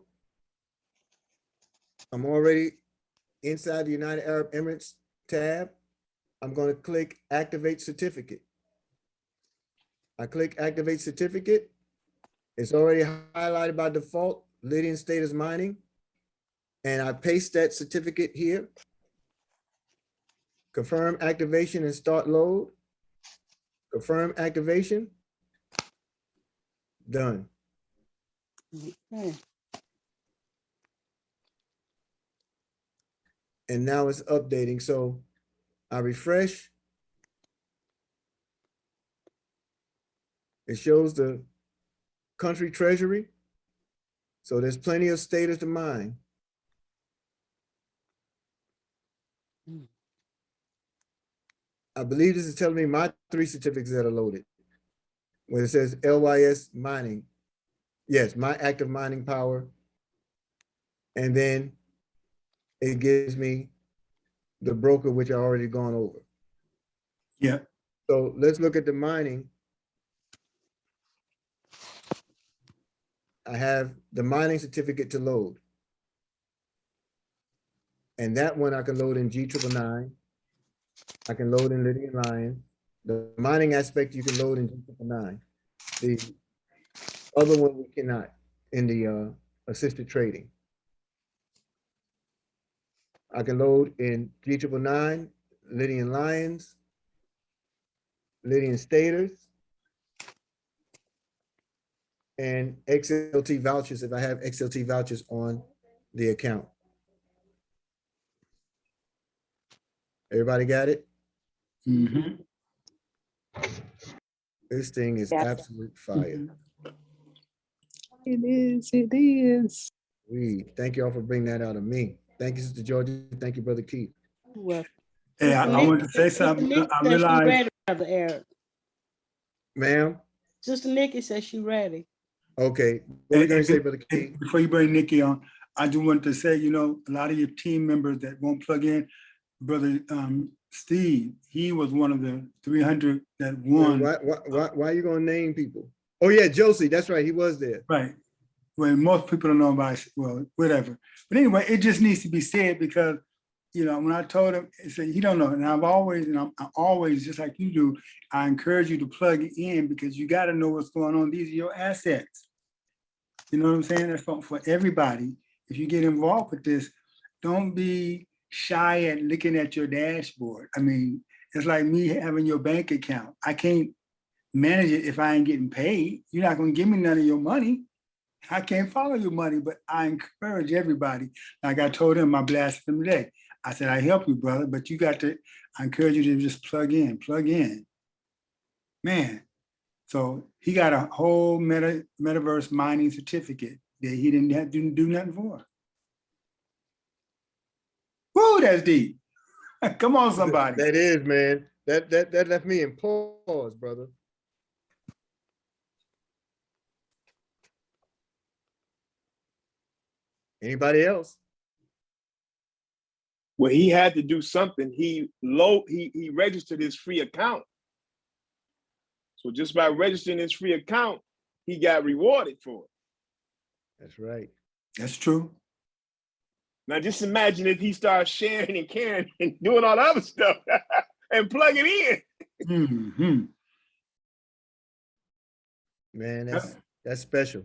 I'm already inside the United Arab Emirates tab. I'm going to click activate certificate. I click activate certificate. It's already highlighted by default, Lydian status mining. And I paste that certificate here. Confirm activation and start load. Confirm activation. Done. Okay. And now it's updating. So I refresh. It shows the country treasury. So there's plenty of status to mine. I believe this is telling me my 3 certificates that are loaded. When it says LYS mining, yes, my active mining power. And then it gives me the broker, which I already gone over. Yeah. So let's look at the mining. I have the mining certificate to load. And that one I can load in G999. I can load in Lydian Lion. The mining aspect you can load in G999. The other one we cannot in the assisted trading. I can load in G999, Lydian Lions, Lydian Staters, and XLT vouchers if I have XLT vouchers on the account. Everybody got it? Mm-hmm. This thing is absolute fire. It is. It is. Thank you all for bringing that out of me. Thank you, Sister Georgia. Thank you, Brother Keith. Well, Hey, I want to say something. I realized. Ready, Brother Eric. Ma'am? Sister Nikki says she's ready. Okay. What are you going to say, Brother Keith? Before you bring Nikki on, I just wanted to say, a lot of your team members that won't plug in, Brother Steve, he was one of the 300 that won. Why are you gonna name people? Oh yeah, Josie, that's right, he was there. Right. Well, most people don't know about, well, whatever. But anyway, it just needs to be said because, you know, when I told him, he said, he don't know. And I'm always, just like you do, I encourage you to plug it in because you got to know what's going on. These are your assets. You know what I'm saying? That's for everybody. If you get involved with this, don't be shy at looking at your dashboard. I mean, it's like me having your bank account. I can't manage it if I ain't getting paid. You're not going to give me none of your money. I can't follow your money, but I encourage everybody. Like I told him, I blasted him today. I said, I help you, brother, but you got to, I encourage you to just plug in. Man. So he got a whole metaverse mining certificate that he didn't have to do nothing for. Woo, that's deep. Come on, somebody. That is, man. That left me in pause, brother. Anybody else? Well, he had to do something. He registered his free account. So just by registering his free account, he got rewarded for it. That's right. That's true. Now just imagine if he starts sharing and caring and doing all the other stuff and plugging in. Mm-hmm. Man, that's special.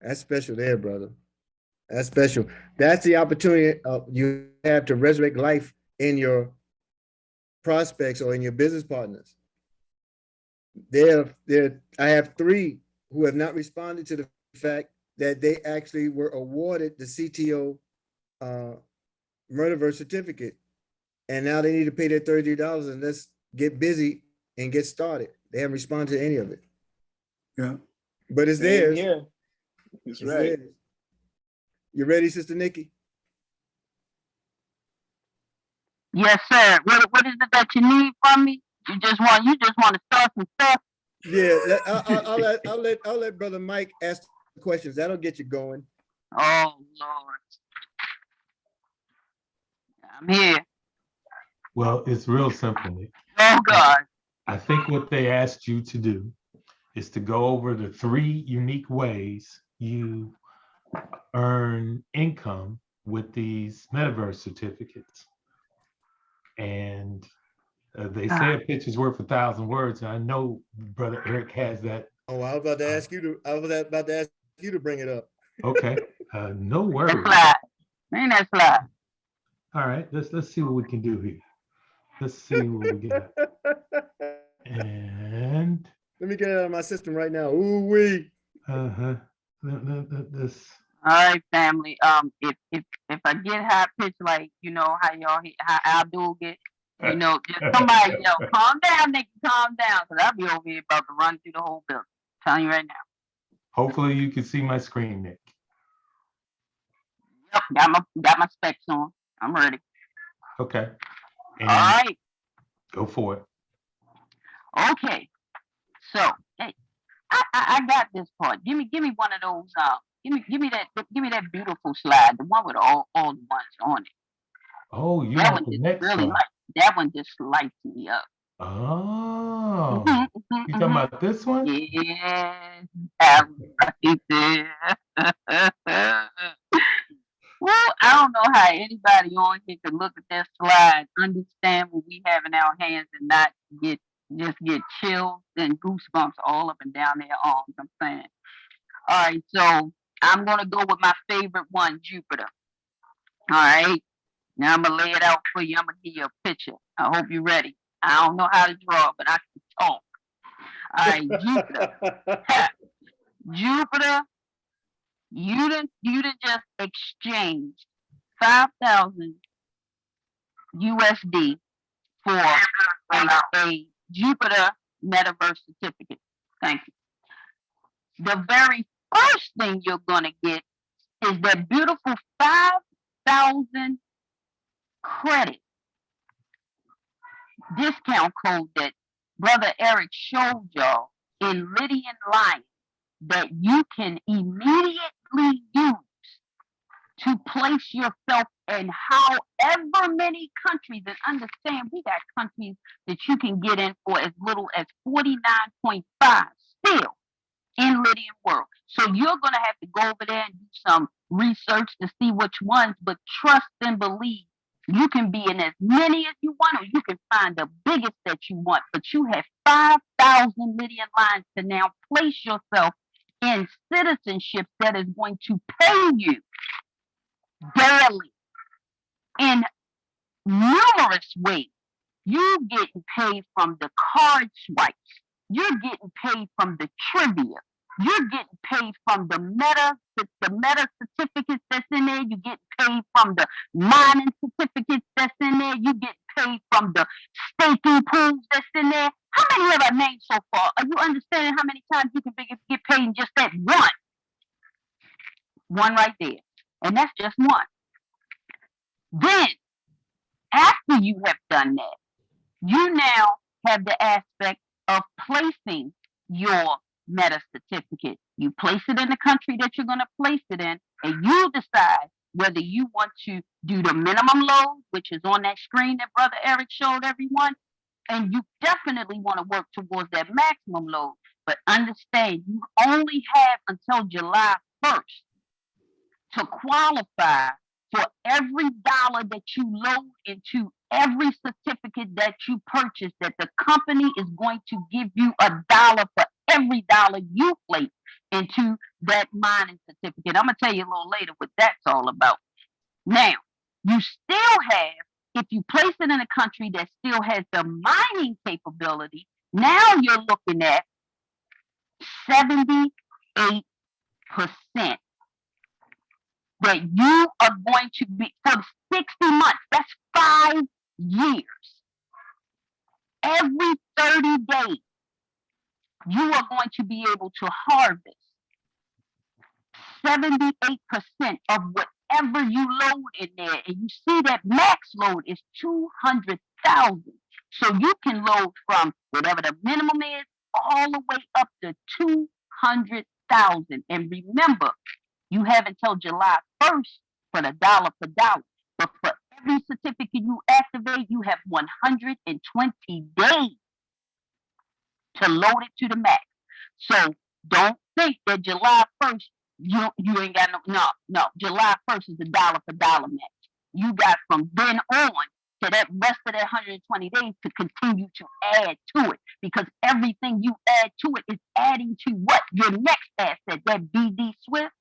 That's special there, brother. That's special. That's the opportunity you have to resurrect life in your prospects or in your business partners. I have 3 who have not responded to the fact that they actually were awarded the CTO METAVERSE certificate, and now they need to pay their $33 and let's get busy and get started. They haven't responded to any of it. Yeah, but it's theirs. Yeah, that's right. Theirs. You ready, Sister Nikki? Yes, sir. What is it that you need from me? You just want to start some stuff. Yeah, I'll let Brother Mike ask the questions. That'll get you going. Oh Lord, I'm here. Well, it's real simple, Nick. Oh God. I think what they asked you to do is to go over the 3 unique ways you earn income with these metaverse certificates. And they say a picture's worth 1,000 words. And I know Brother Eric has that. Oh, I was about to ask you to bring it up. Okay, no worries. Ain't that fly? All right, let's see what we can do here. Let's see what we got. And let me get it out of my system right now. Ooh wee. This. All right, family. If I get high pitched, like you know how Abdul get, you know, just somebody yell, "Calm down, Nick, calm down," because I'll be over here about to run through the whole building. I'm telling you right now. Hopefully, you can see my screen, Nick. Yep, got my specs on. I'm ready. Okay. And all right. Go for it. Okay. So, hey, I got this part. Give me one of those. Give me that beautiful slide, the one with all the ones on it. Oh, you want the next really one? That one just lights me up. Oh, you talking about this one? Yeah, that right there. Well, I don't know how anybody on here could look at that slide, understand what we have in our hands, and not get chills and goosebumps all up and down their arms. I'm saying. All right, so I'm gonna go with my favorite one, Jupiter. All right, now I'm gonna lay it out for you. I'm gonna give you a picture. I hope you're ready. I don't know how to draw, but I can talk. All right, Jupiter. Jupiter. You done just exchanged 5,000 USD for a Jupiter Metaverse certificate. Thank you. The very first thing you're gonna get is that beautiful 5,000 credit discount code that Brother Eric showed y'all in LYDIAN that you can immediately use to place yourself in however many countries, and understand we got countries that you can get in for as little as 49.5 still in Lydian world. So you're going to have to go over there and do some research to see which ones, but trust and believe you can be in as many as you want, or you can find the biggest that you want, but you have 5,000 Lydian lines to now place yourself in citizenship that is going to pay you daily in numerous ways. You're getting paid from the card swipes. You're getting paid from the trivia. You're getting paid from the meta certificates that's in there. You get paid from the mining certificates that's in there. You get paid from the staking pools that's in there. How many have I named so far? Are you understanding how many times you can get paid in just that one? One right there. And that's just one. Then, after you have done that, you now have the aspect of placing your meta certificate. You place it in the country that you're going to place it in, and you decide whether you want to do the minimum load, which is on that screen that Brother Eric showed everyone, and you definitely want to work towards that maximum load. But understand, you only have until July 1st to qualify for every dollar that you load into every certificate that you purchase, that the company is going to give you $1 for every dollar you place into that mining certificate. I'm going to tell you a little later what that's all about. Now, you still have, if you place it in a country that still has the mining capability, now you're looking at 78% that you are going to be for 60 months. That's 5 years. Every 30 days, you are going to be able to harvest 78% of whatever you load in there. And you see that max load is 200,000. So you can load from whatever the minimum is all the way up to 200,000. And remember, you have until July 1st for the dollar for dollar. But for every certificate you activate, you have 120 days to load it to the max. So don't think that July 1st, you ain't got no. July 1st is the dollar for dollar match. You got from then on to that rest of that 120 days to continue to add to it, because everything you add to it is adding to what? Your next asset, that BD Swift,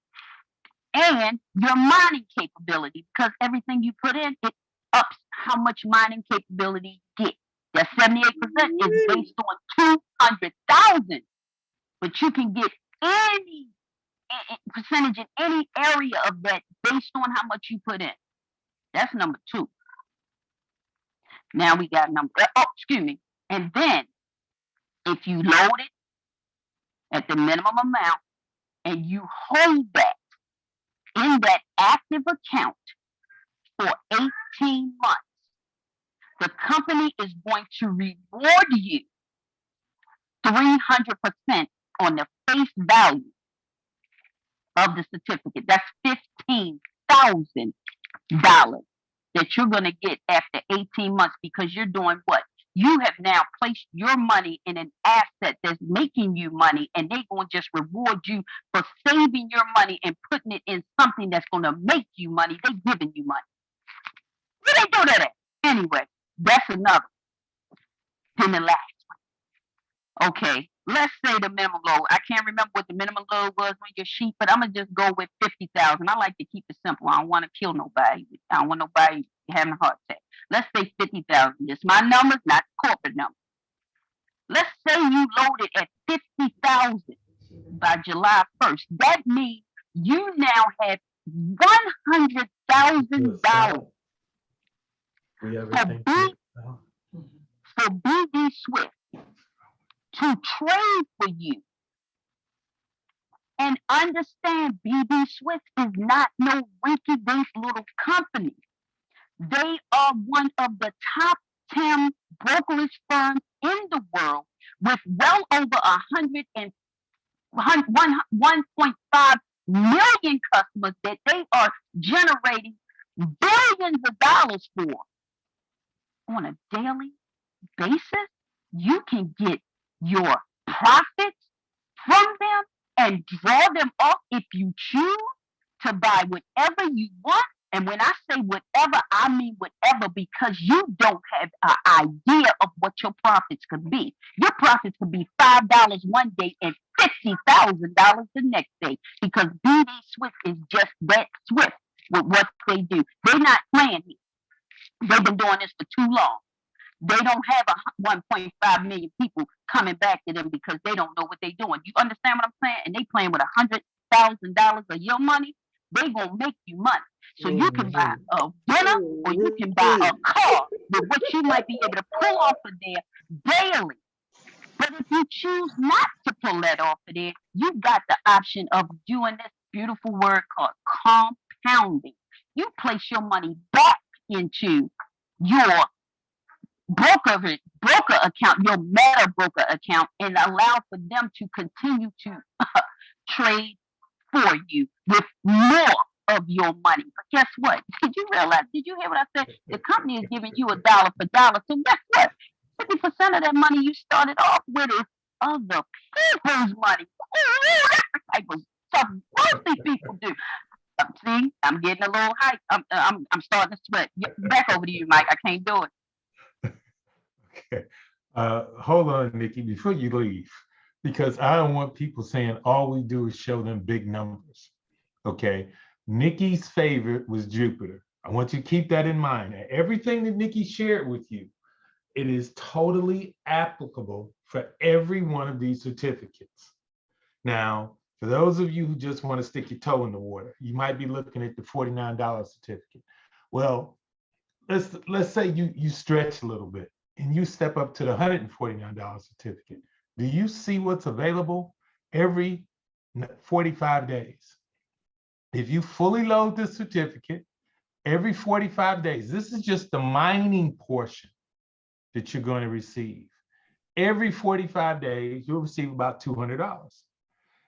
and your mining capability, because everything you put in, it ups how much mining capability you get. That 78% is based on 200,000, but you can get any percentage in any area of that based on how much you put in. That's number 2. Now we got and then if you load it at the minimum amount and you hold that in that active account for 18 months, the company is going to reward you 300% on the face value of the certificate. That's $15,000 that you're going to get after 18 months, because you're doing what? You have now placed your money in an asset that's making you money, and they're going to just reward you for saving your money and putting it in something that's going to make you money. They're giving you money. Where they do that at? Anyway, that's another. Then the last one. Okay, let's say the minimum load. I can't remember what the minimum load was on your sheet, but I'm going to just go with 50,000. I like to keep it simple. I don't want to kill nobody. I don't want nobody having a heart attack. Let's say 50,000. It's my numbers, not corporate numbers. Let's say you loaded at 50,000 by July 1st. That means you now have $100,000 for BD Swift to trade for you. And understand, BD Swift is not no rinky-dink little company. They are one of the top 10 brokerage firms in the world, with well over 1.5 million customers that they are generating billions of dollars for on a daily basis, you can get your profits from them and draw them off if you choose to buy whatever you want. And when I say whatever, I mean whatever, because you don't have an idea of what your profits could be. Your profits could be $5 one day and $50,000 the next day, because BD Swift is just that swift with what they do. They're not playing here. They've been doing this for too long. They don't have 1.5 million people coming back to them because they don't know what they're doing. You understand what I'm saying? And they playing with $100,000 of your money. They gonna make you money. So you can buy a dinner or you can buy a car with what you might be able to pull off of there daily. But if you choose not to pull that off of there, you've got the option of doing this beautiful word called compounding. You place your money back into your broker account, your meta broker account, and allow for them to continue to trade for you with more of your money. But guess what? Did you realize? Did you hear what I said? The company is giving you $1 for dollar. So guess what? 50% of that money you started off with is other people's money. Ooh, that's the type of stuff wealthy people do. See, I'm getting a little hype. I'm starting to sweat. Back over to you, Mike. I can't do it. Okay. Hold on, Nikki, before you leave, because I don't want people saying all we do is show them big numbers. Okay. Nikki's favorite was Jupiter. I want you to keep that in mind. And everything that Nikki shared with you, it is totally applicable for every one of these certificates. Now, for those of you who just want to stick your toe in the water, you might be looking at the $49 certificate. Well, let's say you stretch a little bit and you step up to the $149 certificate. Do you see what's available every 45 days? If you fully load this certificate every 45 days, this is just the mining portion that you're going to receive. Every 45 days, you'll receive about $200.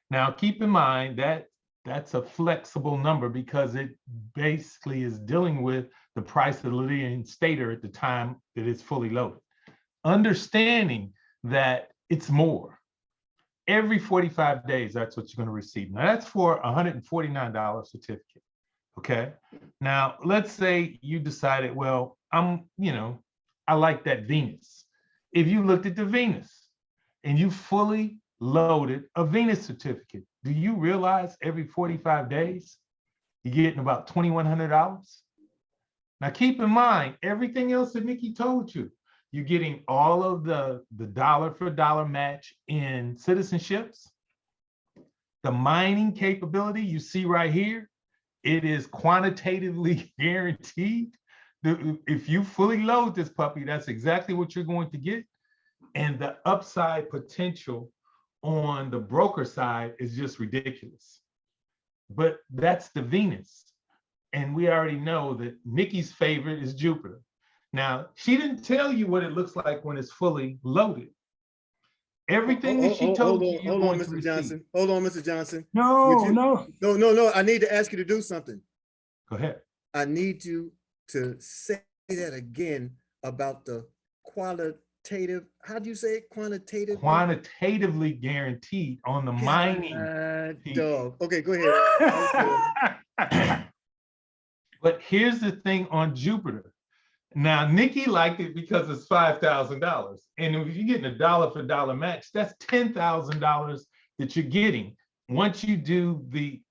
Now, keep in mind that that's a flexible number because it basically is dealing with the price of the LYDIAN stater at the time that it's fully loaded. Understanding that it's more. Every 45 days, that's what you're going to receive. Now, that's for a $149 certificate, okay? Now, let's say you decided, well, I like that Venus. If you looked at the Venus and you fully loaded a Venus certificate, do you realize every 45 days, you're getting about $2,100? Now, keep in mind, everything else that Nikki told you, you're getting all of the dollar for dollar match in citizenships. The mining capability you see right here, it is quantitatively guaranteed. If you fully load this puppy, that's exactly what you're going to get. And the upside potential on the broker side is just ridiculous. But that's the Venus. And we already know that Nikki's favorite is Jupiter. Now, she didn't tell you what it looks like when it's fully loaded. Everything that she told you, you're going to receive. Johnson. Hold on, Mr. Johnson. No. I need to ask you to do something. Go ahead. I need you to say that again about the qualitative. How do you say it? Quantitative. Quantitatively guaranteed on the mining. Dog. Okay, go ahead. But here's the thing on Jupiter. Now, Nikki liked it because it's $5,000. And if you're getting a dollar for dollar match, that's $10,000 that you're getting once you do the,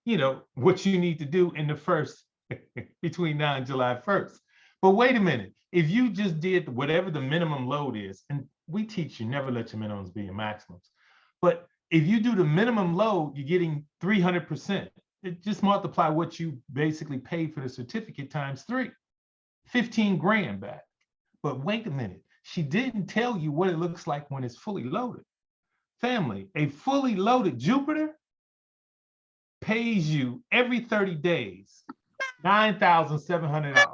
what you need to do in the first, between now and July 1st. But wait a minute, if you just did whatever the minimum load is, and we teach you never let your minimums be your maximums. But if you do the minimum load, you're getting 300%. It just multiply what you basically paid for the certificate times 3. 15 grand back. But wait a minute, she didn't tell you what it looks like when it's fully loaded. Family, a fully loaded Jupiter pays you every 30 days, $9,700.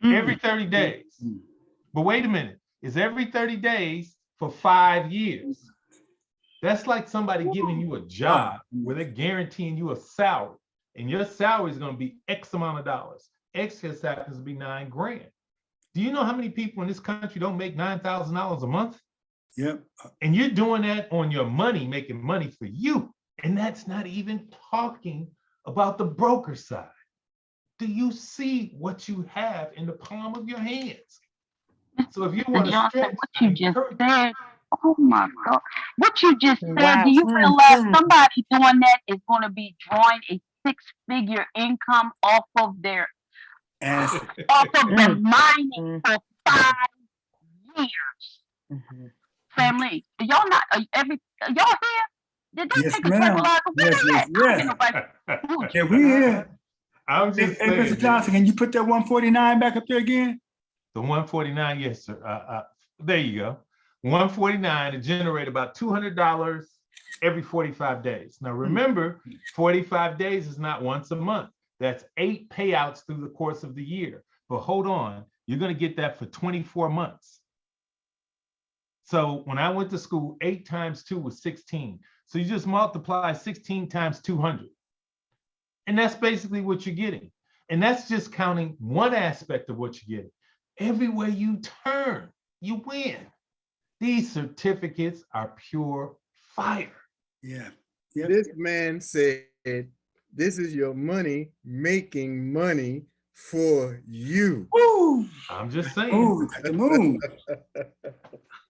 Every 30 days. But wait a minute, it's every 30 days for 5 years. That's like somebody giving you a job where they're guaranteeing you a salary and your salary is going to be X amount of dollars. X just happens to be $9 grand. Do you know how many people in this country don't make $9,000 a month? Yep. And you're doing that on your money, making money for you. And that's not even talking about the broker side. Do you see what you have in the palm of your hands? So if you want to Johnson, stretch, what you just said, oh my God. What you just said, Wow. do you realize somebody doing that is going to be drawing a six-figure income off of their And off of the mining for 5 years? Family, y'all not y'all here? Did they yes, take a ma'am. tranquilizer? Where Yes, they yes, at? I don't yes. get nobody. Yeah, we here. I'm Hey, just hey, saying. Mr. Johnson, can you put that 149 back up there again? The 149, yes, sir. There you go. 149 to generate about $200 every 45 days. Now remember, 45 days is not once a month. That's 8 payouts through the course of the year. But hold on, you're going to get that for 24 months. So when I went to school, 8 times 2 was 16. So you just multiply 16 times 200. And that's basically what you're getting. And that's just counting one aspect of what you're getting. Everywhere you turn, you win. These certificates are pure fire. Yeah. Yep. This man said, this is your money making money for you. Woo! I'm just saying. Ooh, at the moon.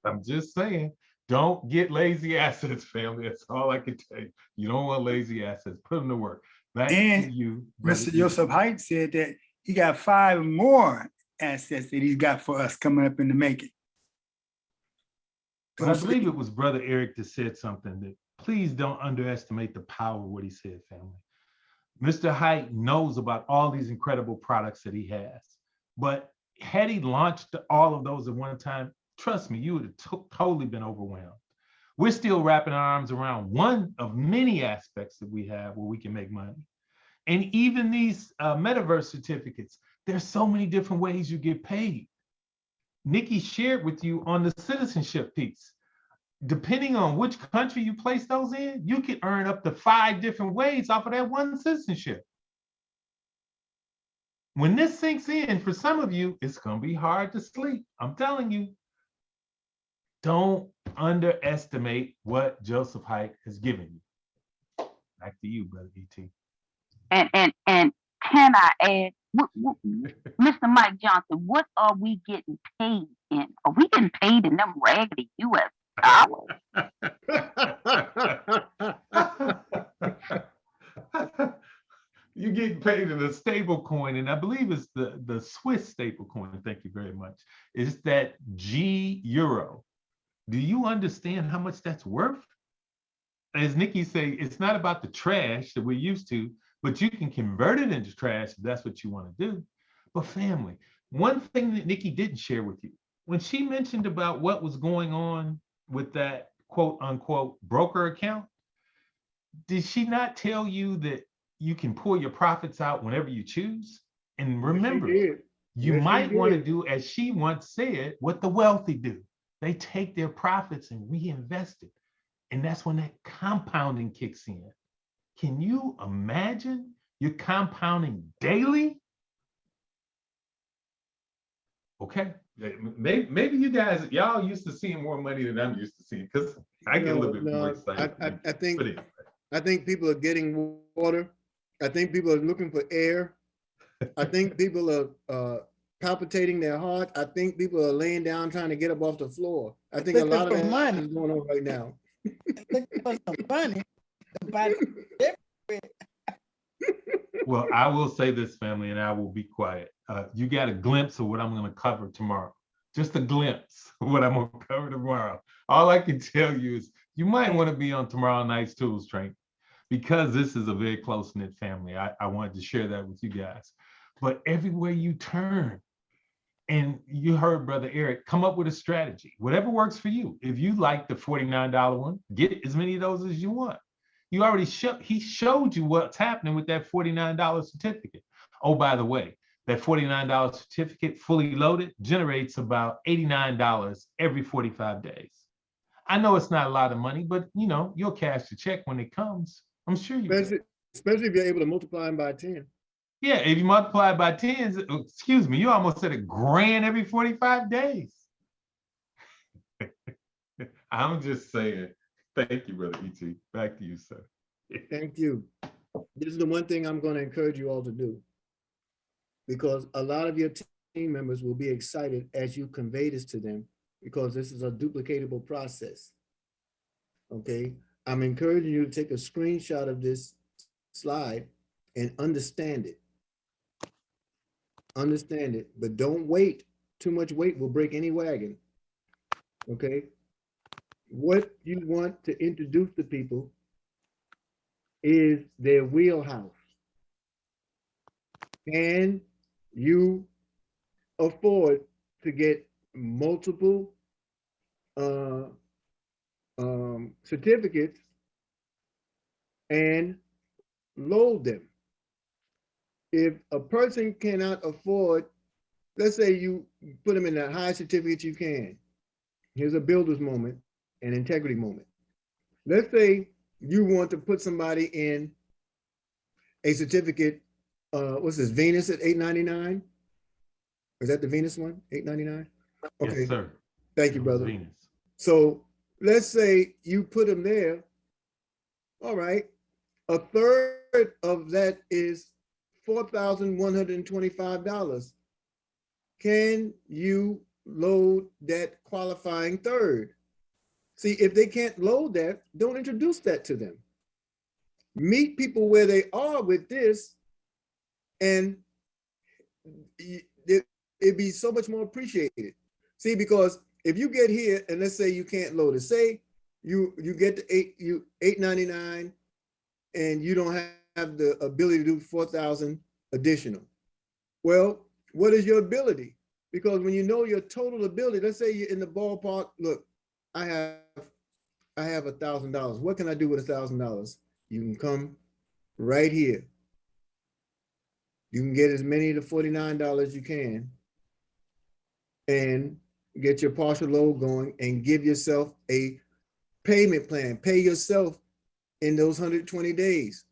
I'm just saying. Don't get lazy assets, family. That's all I can tell you. You don't want lazy assets. Put them to work. Back And to you, Mr. Joseph Height said that he got 5 more assets that he's got for us coming up in the making. But I believe it was Brother Eric that said something that please don't underestimate the power of what he said, family. Mr. Height knows about all these incredible products that he has. But had he launched all of those at one time, trust me, you would have totally been overwhelmed. We're still wrapping our arms around one of many aspects that we have where we can make money. And even these metaverse certificates, there's so many different ways you get paid. Nikki shared with you on the citizenship piece. Depending on which country you place those in, you can earn up to 5 different ways off of that one citizenship. When this sinks in, for some of you, it's going to be hard to sleep. I'm telling you, don't underestimate what Joseph Height has given you. Back to you, Brother E.T. And can I add, Mr. Mike Johnson, what are we getting paid in? Are we getting paid in them raggedy US dollars? You get paid in a stable coin, and I believe it's the Swiss stable coin. Thank you very much. It's that G euro. Do you understand how much that's worth? As Nikki say, it's not about the trash that we're used to, but you can convert it into trash if that's what you want to do. But family, one thing that Nikki didn't share with you, when she mentioned about what was going on with that quote unquote broker account, did she not tell you that you can pull your profits out whenever you choose? And remember, you might want to do, as she once said, what the wealthy do. They take their profits and reinvest it. And that's when that compounding kicks in. Can you imagine you're compounding daily? Okay, maybe you guys, y'all used to seeing more money than I'm used to seeing, because I get a little bit more excited. I think people are getting water. I think people are looking for air. I think people are palpitating their heart. I think people are laying down trying to get up off the floor. I think a lot of that is going on right now. Looking for some money. Well, I will say this, family, and I will be quiet. You got a glimpse of what I'm going to cover tomorrow. Just a glimpse of what I'm going to cover tomorrow. All I can tell you is you might want to be on tomorrow night's tools training, because this is a very close-knit family. I wanted to share that with you guys. But everywhere you turn, and you heard Brother Eric, come up with a strategy, whatever works for you. If you like the $49 one, get as many of those as you want. You already he showed you what's happening with that $49 certificate. Oh, by the way, that $49 certificate fully loaded generates about $89 every 45 days. I know it's not a lot of money, but you know, you'll cash the check when it comes. I'm sure you will. especially if you're able to multiply them by 10. Yeah, if you multiply it by 10, excuse me, you almost said $1,000 every 45 days. I'm just saying. Thank you, Brother E.T. Back to you, sir. Thank you. This is the one thing I'm going to encourage you all to do, because a lot of your team members will be excited as you convey this to them, because this is a duplicatable process. Okay, I'm encouraging you to take a screenshot of this slide and understand it. Understand it, but don't wait. Too much weight will break any wagon. Okay, what you want to introduce to people is their wheelhouse. Can you afford to get multiple certificates and load them? If a person cannot afford, let's say you put them in the highest certificate you can. Here's a builder's moment, an integrity moment. Let's say you want to put somebody in a certificate, what's this, Venus at $8.99? Is that the Venus one, $8.99? Okay. Yes, sir. Thank you, brother. Venus. So let's say you put them there. All right. A third of that is $4,125. Can you load that qualifying third? See, if they can't load that, don't introduce that to them. Meet people where they are with this, and it'd be so much more appreciated. See, because if you get here and let's say you can't load it, say you get to $8.99 and you don't have the ability to do 4,000 additional. Well, what is your ability? Because when you know your total ability, let's say you're in the ballpark, look, I have $1,000. What can I do with $1,000? You can come right here. You can get as many of the $49 you can and get your partial load going and give yourself a payment plan. Pay yourself in those 120 days.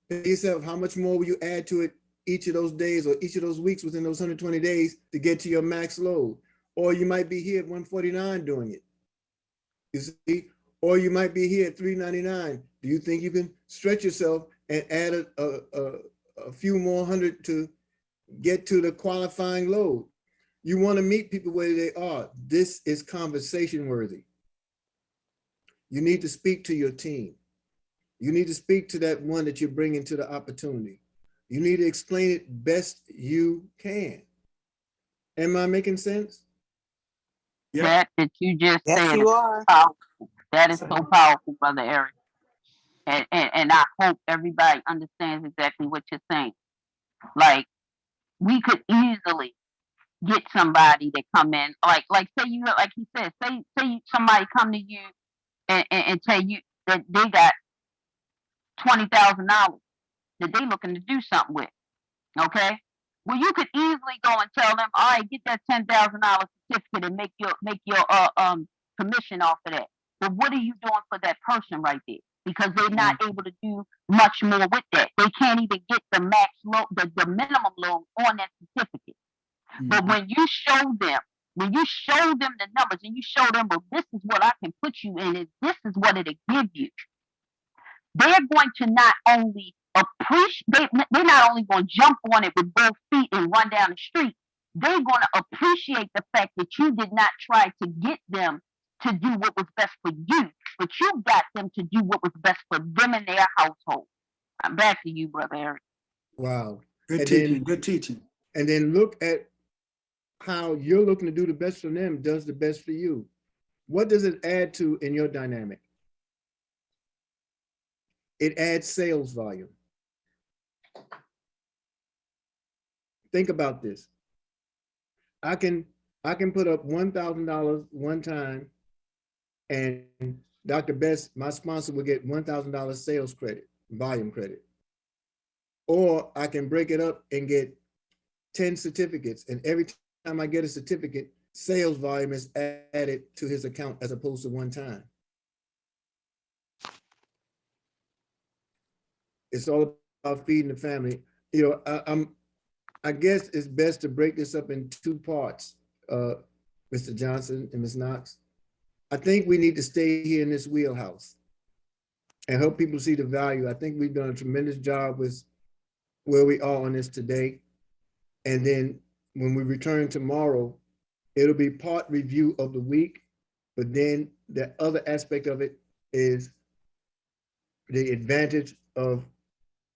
Pay yourself how much more will you add to it each of those days or each of those weeks within those 120 days to get to your max load. Or you might be here at 149 doing it. You see? Or you might be here at $399. Do you think you can stretch yourself and add a few more hundred to get to the qualifying load? You want to meet people where they are. This is conversation worthy. You need to speak to your team. You need to speak to that one that you're bringing to the opportunity. You need to explain it best you can. Am I making sense? Yeah. That you just Yes, said you is are. powerful. That is so powerful, Brother Eric. And I hope everybody understands exactly what you're saying. Like, we could easily get somebody to come in, like say you, like he said, say somebody come to you and tell you that they got $20,000 that they looking to do something with. Okay. Well, you could easily go and tell them, all right, get that $10,000 certificate and make your commission off of that. But what are you doing for that person right there? Because they're not able to do much more with that. They can't even get the max load, the minimum load on that certificate. But when you show them the numbers and you show them, well, this is what I can put you in, and this is what it'll give you, they're going to not only appreciate, they're not only going to jump on it with both feet and run down the street, they're going to appreciate the fact that you did not try to get them to do what was best for you, but you got them to do what was best for them and their household. I'm back to you, Brother Eric. Wow. Good teaching, good teaching. And then look at how you're looking to do the best for them does the best for you. What does it add to in your dynamic? It adds sales volume. Think about this. I can put up $1,000 one time, and Dr. Best, my sponsor, will get $1,000 sales credit, volume credit. Or I can break it up and get 10 certificates, and every time I get a certificate, sales volume is added to his account as opposed to one time. It's all feeding the family, I guess it's best to break this up in two parts, Mr. Johnson and Ms. Knox. I think we need to stay here in this wheelhouse and help people see the value. I think we've done a tremendous job with where we are on this today. And then when we return tomorrow, it'll be part review of the week, but then the other aspect of it is the advantage of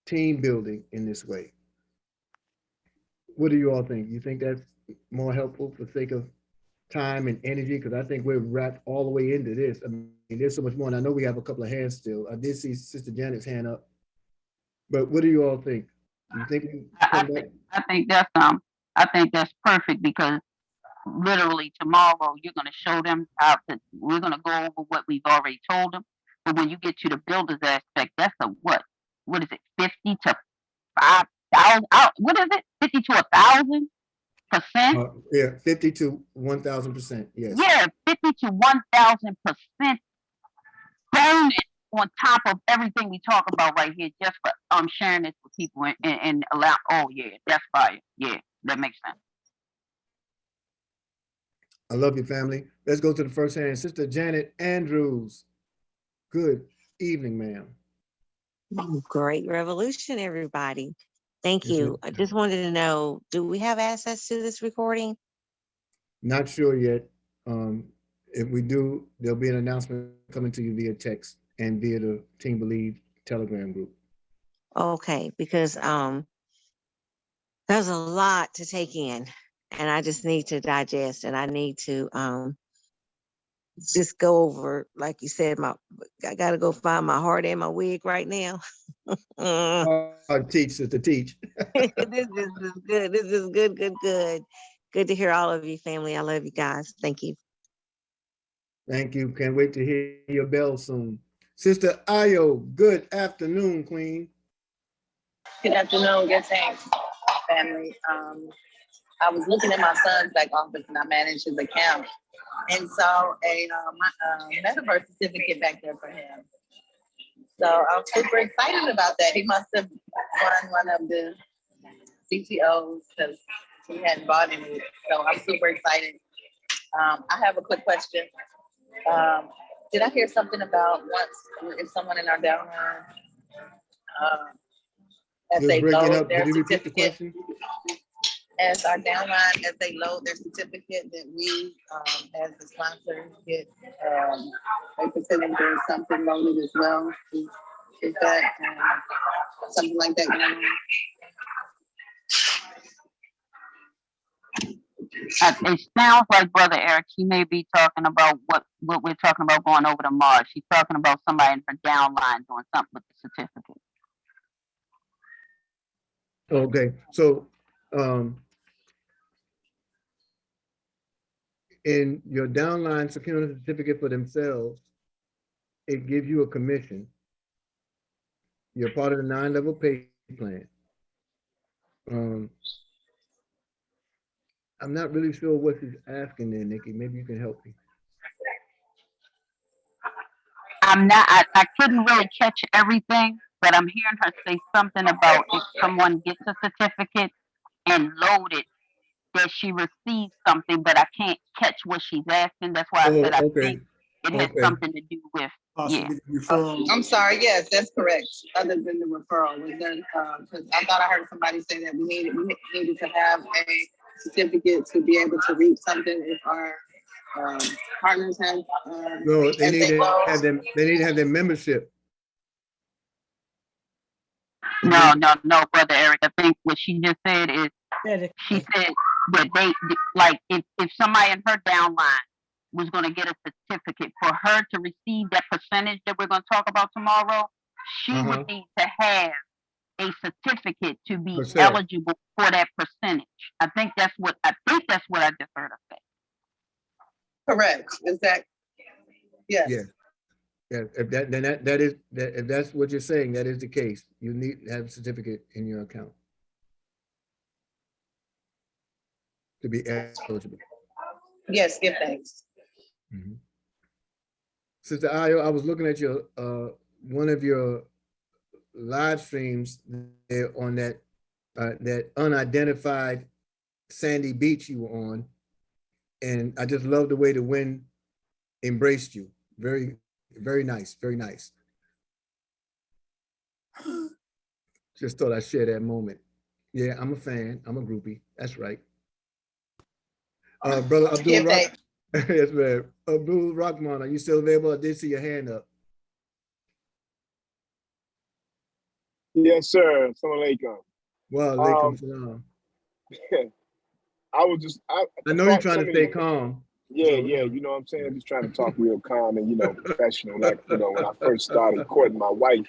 team building in this way. What do you all think? You think that's more helpful for sake of time and energy? Because I think we're wrapped all the way into this. I mean, there's so much more. And I know we have a couple of hands still. I did see Sister Janet's hand up. But what do you all think? Do you think we come back? I think that's perfect because literally tomorrow you're going to show them how to, we're going to go over what we've already told them. But when you get to the builders aspect, that's a what is it, 50 to 5,000? What is it, 50 to 1,000%? Yeah, 50 to 1,000%. Yes. Yeah, 50 to 1,000% bonus on top of everything we talk about right here, just for sharing this with people and allow. Oh yeah, that's fire. Yeah, that makes sense. I love your family. Let's go to the first hand. Sister Janet Andrews. Good evening, ma'am. Great revolution, everybody. Thank Yes, you. ma'am. I just wanted to know, do we have access to this recording? Not sure yet. If we do, there'll be an announcement coming to you via text and via the Team Believe Telegram group. Okay, because there's a lot to take in and I just need to digest and I need to just go over, like you said, I gotta go find my heart and my wig right now. Teach, sister, teach. This is good. This is good, good, good. Good to hear all of you, family. I love you guys. Thank you. Thank you. Can't wait to hear your bell soon. Sister Ayo, good afternoon, Queen. Good afternoon, good thanks, family. I was looking at my son's back office and I managed his account and saw a metaverse certificate back there for him. So I'm super excited about that. He must have won one of the CTOs because he hadn't bought any. So I'm super excited. I have a quick question. Did I hear something about if someone in our downline, as they load their certificate, as our downline, as they load their certificate, that we, as the sponsor, get a percentage or something loaded as well? Is that something like that going on? It sounds like Brother Eric, he may be talking about what we're talking about going over to Mars. She's talking about somebody in her downline doing something with the certificate. Okay, so in your downline securing a certificate for themselves, it gives you a commission. You're part of the 9-level pay plan. I'm not really sure what she's asking there, Nikki. Maybe you can help me. I couldn't really catch everything, but I'm hearing her say something about if someone gets a certificate and loaded, that she receives something, but I can't catch what she's asking. That's why I said I think it has something to do with, I'm sorry, yes, that's correct. Other than the referral, because I thought I heard somebody say that we needed to have a certificate to be able to read something if our partners have. No, they need to have them. They need to have their membership. No, Brother Eric. I think what she just said is she said that they like if somebody in her downline was going to get a certificate, for her to receive that percentage that we're going to talk about tomorrow, she would need to have a certificate to be eligible for that percentage. I think that's what I just heard her say. Correct. Is that? Yes. Yeah. Yeah. If that's what you're saying, that is the case. You need to have a certificate in your account to be eligible. Yes. Give thanks. Sister Ayo, I was looking at your one of your live streams there on that unidentified sandy beach you were on. And I just love the way the wind embraced you. Very, very nice, very nice. Just thought I'd share that moment. Yeah, I'm a fan. I'm a groupie. That's right. Brother Abdul Give Rock. Yes, man. Abdul Rahman, are you still available? I did see your hand up. Yes, sir. Assalamu alaikum. Well, alaikum salam. I was just, I the know you're thought trying to to me- stay calm. Yeah, So, yeah, you know what I'm saying? I'm just trying to talk real calm and, professional. Like, when I first started courting my wife,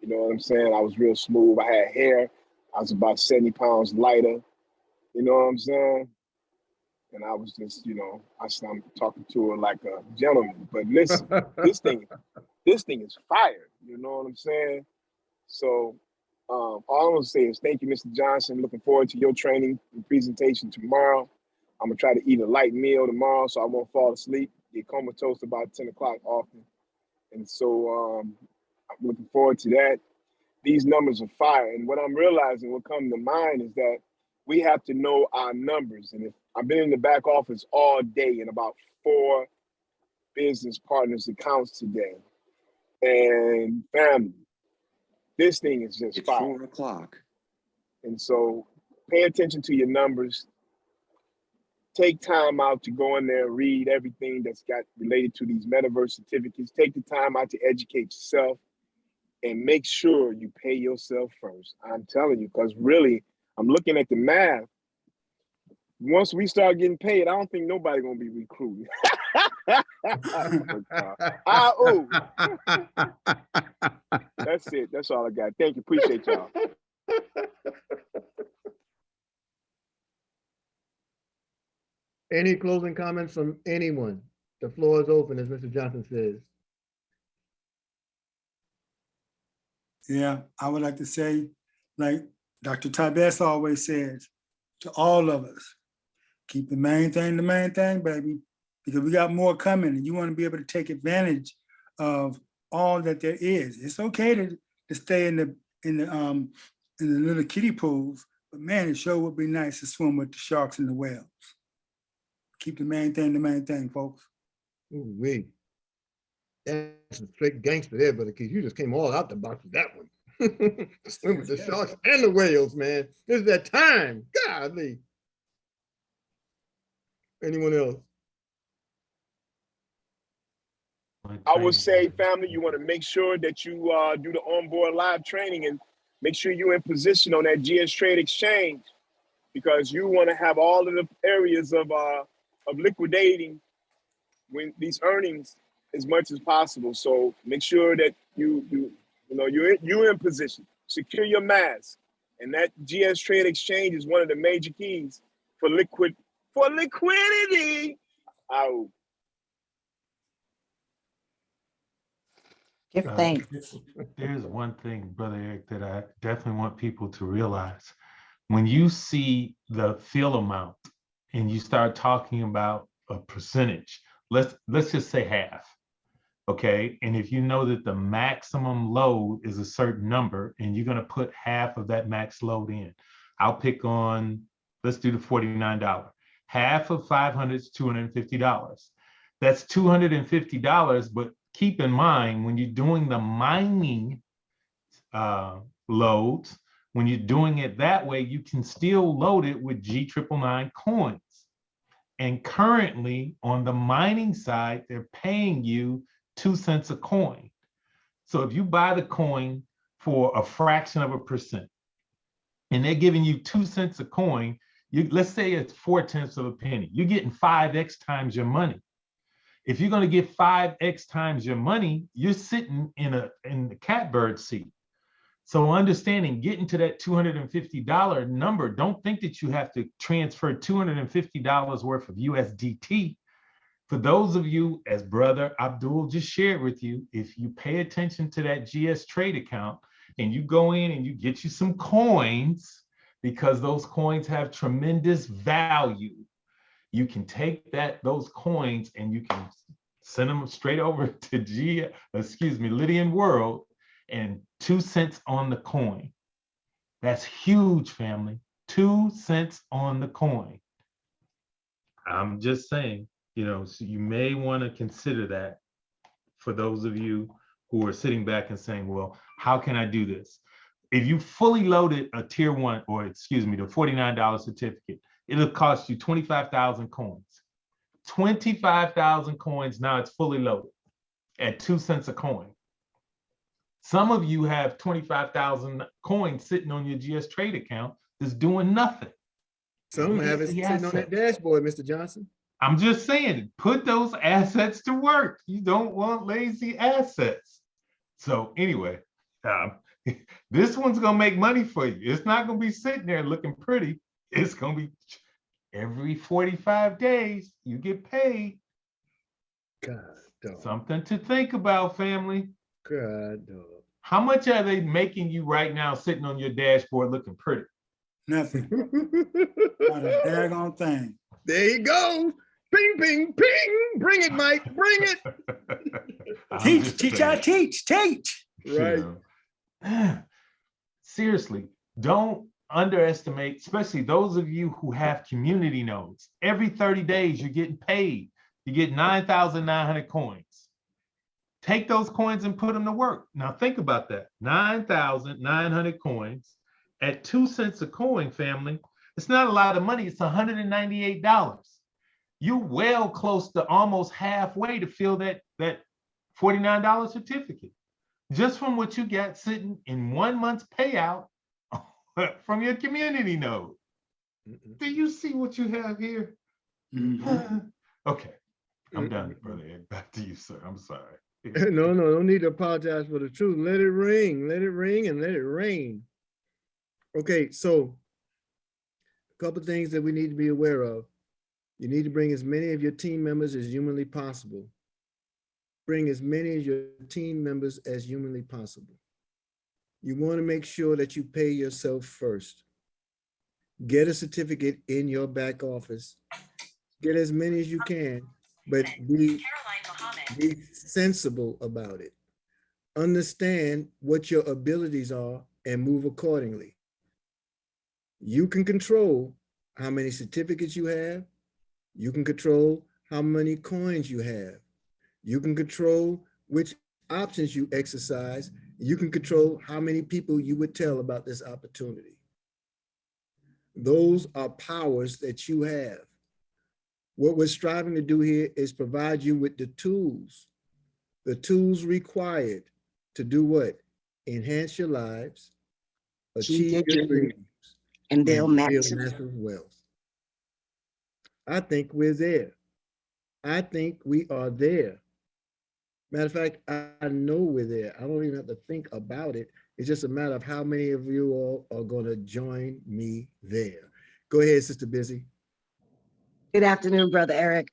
you know what I'm saying? I was real smooth. I had hair. I was about 70 pounds lighter. You know what I'm saying? And I was just, I'm talking to her like a gentleman. But listen, this thing is fire. You know what I'm saying? So all I want to say is thank you, Mr. Johnson. Looking forward to your training and presentation tomorrow. I'm gonna try to eat a light meal tomorrow so I won't fall asleep. Get comatose about 10 o'clock often. And so I'm looking forward to that. These numbers are fire. And what I'm realizing, what comes to mind is that we have to know our numbers. And if I've been in the back office all day in about 4 business partners' accounts today. And family, this thing is just fire. 4 o'clock. And so pay attention to your numbers. Take time out to go in there and read everything that's got related to these metaverse certificates. Take the time out to educate yourself and make sure you pay yourself first. I'm telling you, because really, I'm looking at the math. Once we start getting paid, I don't think nobody's gonna be recruiting. That's it. That's all I got. Thank you. Appreciate y'all. Any closing comments from anyone? The floor is open, as Mr. Johnson says. Yeah, I would like to say, like Dr. Tybess always says, to all of us, keep the main thing, baby, because we got more coming and you want to be able to take advantage of all that there is. It's okay to stay in the little kiddie pools, but man, it sure would be nice to swim with the sharks and the whales. Keep the main thing, folks. Ooh, wee. That's a straight gangster there, brother Keith. You just came all out the box with that one. Swim with the sharks and the whales, man. This is that time. Golly. Anyone else? I would say, family, you want to make sure that you do the onboard live training and make sure you're in position on that GS Trade Exchange, because you want to have all of the areas of liquidating when these earnings as much as possible. So make sure that you're in position. Secure your mask, and that GS Trade Exchange is one of the major keys for liquidity. Oh. Give thanks. There's one thing, Brother Eric, that I definitely want people to realize. When you see the fill amount and you start talking about a percentage, let's just say half, okay? And if you know that the maximum load is a certain number and you're gonna put half of that max load in, I'll pick on, let's do the $49. Half of 500 is $250. That's $250, but keep in mind, when you're doing the mining loads, when you're doing it that way, you can still load it with G999 coins. And currently on the mining side, they're paying you 2 cents a coin. So if you buy the coin for a fraction of a percent and they're giving you 2 cents a coin, let's say it's 4/10 of a penny, you're getting 5x times your money. If you're going to get 5x times your money, you're sitting in the catbird seat. So understanding, getting to that $250 number, don't think that you have to transfer $250 worth of USDT. For those of you, as Brother Abdul just shared with you, if you pay attention to that GS Trade account and you go in and you get you some coins, because those coins have tremendous value, you can take those coins and you can send them straight over to Lydian World, and 2 cents on the coin. That's huge, family. 2 cents on the coin. I'm just saying, you know, so you may want to consider that for those of you who are sitting back and saying, well, how can I do this? If you fully loaded a tier 1, or excuse me, the $49 certificate, it'll cost you 25,000 coins. 25,000 coins, now it's fully loaded at 2 cents a coin. Some of you have 25,000 coins sitting on your GS Trade account that's doing nothing. Some have it sitting on that dashboard, Mr. Johnson. I'm just saying, put those assets to work. You don't want lazy assets. So anyway, this one's gonna make money for you. It's not gonna be sitting there looking pretty. It's gonna be every 45 days you get paid. God, dog. Something to think about, family. God, dog. How much are they making you right now sitting on your dashboard looking pretty? Nothing. Not a daggone thing. There you go. Ping, ping, ping. Bring it, Mike. Bring it. Teach. Right. Seriously, don't underestimate, especially those of you who have community nodes. Every 30 days, you're getting paid. You get 9,900 coins. Take those coins and put them to work. Now think about that. 9,900 coins at 2 cents a coin, family. It's not a lot of money. It's $198. You're well close to almost halfway to fill that $49 certificate. Just from what you got sitting in 1 month's payout from your community node. Do you see what you have here? Okay, I'm done, Brother Ed. Back to you, sir. I'm sorry. No need to apologize for the truth. Let it ring, and let it rain. Okay, so a couple of things that we need to be aware of. You need to bring as many of your team members as humanly possible. Bring as many of your team members as humanly possible. You want to make sure that you pay yourself first. Get a certificate in your back office. Get as many as you can, but be sensible about it. Understand what your abilities are and move accordingly. You can control how many certificates you have. You can control how many coins you have. You can control which options you exercise. You can control how many people you would tell about this opportunity. Those are powers that you have. What we're striving to do here is provide you with the tools required to do what? Enhance your lives, achieve your dreams, and build massive wealth. I think we're there. I think we are there. Matter of fact, I know we're there. I don't even have to think about it. It's just a matter of how many of you all are going to join me there. Go ahead, Sister Busy. Good afternoon, Brother Eric.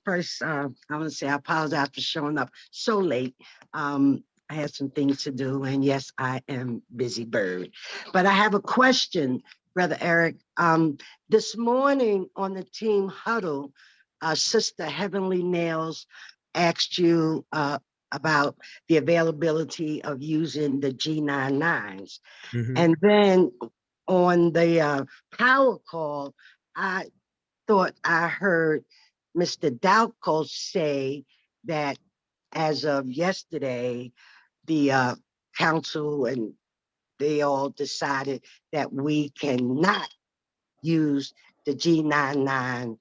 First, I want to say I apologize for showing up so late. I had some things to do, and yes, I am busy bird. But I have a question, Brother Eric. This morning on the team huddle, Sister Heavenly Nails asked you about the availability of using the G99s. And then on the power call, I thought I heard Mr. Dalco say that as of yesterday, the council and they all decided that we cannot use the G99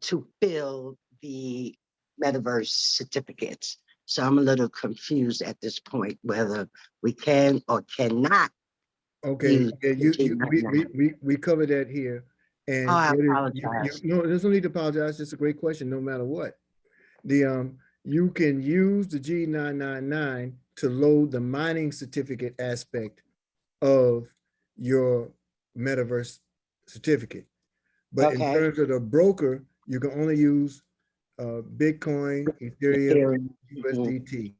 to fill the metaverse certificates. So I'm a little confused at this point whether we can or cannot. Okay, yeah, we covered that here. And I apologize. no, there's no need to apologize. It's a great question, no matter what. You can use the G999 to load the mining certificate aspect of your metaverse certificate. But in terms of the broker, you can only use Bitcoin, Ethereum, USDT.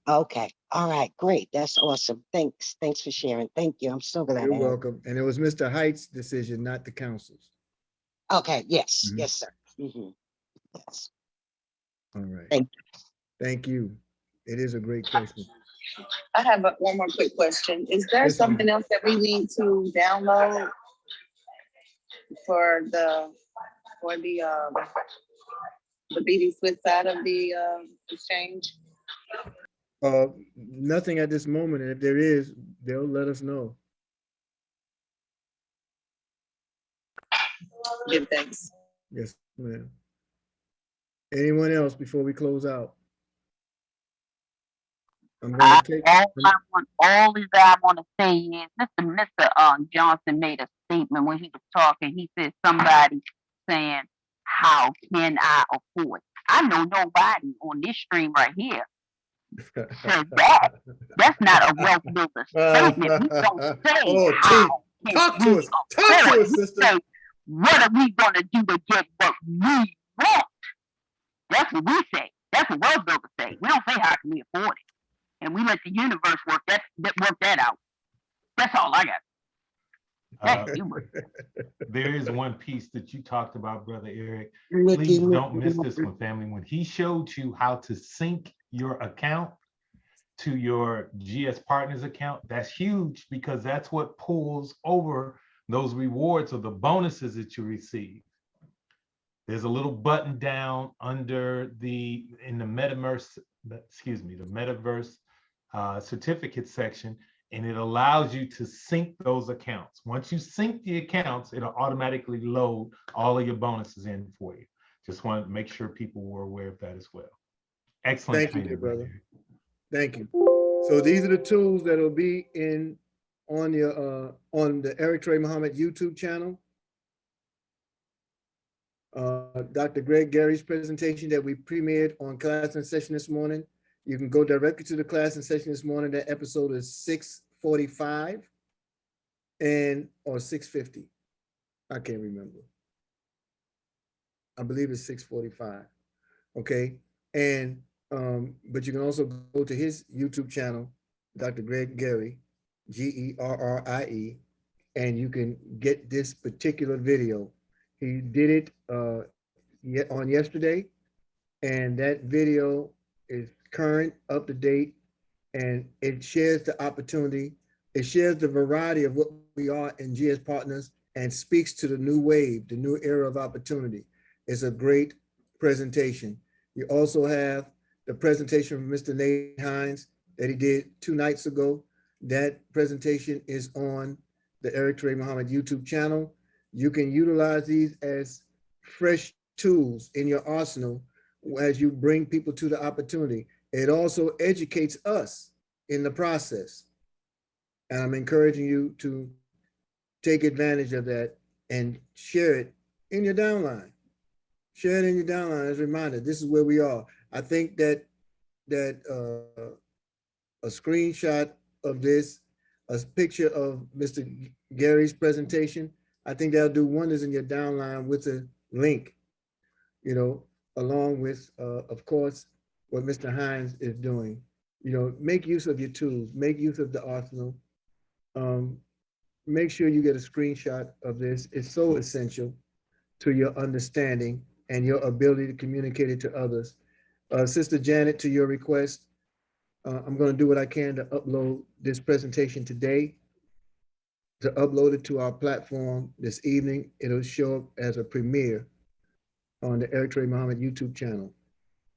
Okay. All right. Great. That's awesome. Thanks. Thanks for sharing. Thank you. I'm so glad. You're welcome. And it was Mr. Height's decision, not the council's. Okay. Yes. Yes, sir. Yes. All right. Thank you. Thank you. It is a great question. I have one more quick question. Is there Yes, ma'am. something else that we need to download for the BD Swiss side of the exchange? Nothing at this moment, and if there is, they'll let us know. Good, thanks. Yes, ma'am. Anyone else before we close out? I'm gonna take. All that I want to say is Mr. Johnson made a statement when he was talking. He said somebody saying, "How can I afford?" I know nobody on this stream right here says that. That's not a wealth builder statement. We don't say Oh, how T, can talk we to us. Talk to afford. us, We sister. say, what are we gonna do to get what we want? That's what we say. That's what wealth builders say. We don't say how can we afford it. And we let the universe work that out. That's all I got. Uh, You would. There is one piece that you talked about, Brother Eric. Nikki, Please don't miss this one, family. When he showed you how to sync your account to your GS Partners account, that's huge because that's what pulls over those rewards or the bonuses that you receive. There's a little button down under in the Metaverse, the Metaverse certificate section, and it allows you to sync those accounts. Once you sync the accounts, it'll automatically load all of your bonuses in for you. Just wanted to make sure people were aware of that as well. Excellent. Thank you, dear brother. Thank you. So these are the tools that will be on the Eric Trey Muhammad YouTube channel. Dr. Greg Gary's presentation that we premiered on Class and Session this morning. You can go directly to the Class and Session this morning. That episode is 6:45 or 6:50. I can't remember. I believe it's 6:45. Okay. And but you can also go to his YouTube channel, Dr. Greg Gary, Gerrie, and you can get this particular video. He did it on yesterday, and that video is current, up to date, and it shares the opportunity. It shares the variety of what we are in GS Partners and speaks to the new wave, the new era of opportunity. It's a great presentation. You also have the presentation from Mr. Nate Hines that he did 2 nights ago. That presentation is on the Eric Trey Muhammad YouTube channel. You can utilize these as fresh tools in your arsenal as you bring people to the opportunity. It also educates us in the process. And I'm encouraging you to take advantage of that and share it in your downline. Share it in your downline as a reminder. This is where we are. I think that a screenshot of this, a picture of Mr. Gary's presentation, I think that'll do wonders in your downline with a link, along with, of course, what Mr. Hines is doing. Make use of your tools, make use of the arsenal. Make sure you get a screenshot of this. It's so essential to your understanding and your ability to communicate it to others. Sister Janet, to your request, I'm going to do what I can to upload this presentation today, to upload it to our platform this evening. It'll show up as a premiere on the Eric Trey Muhammad YouTube channel.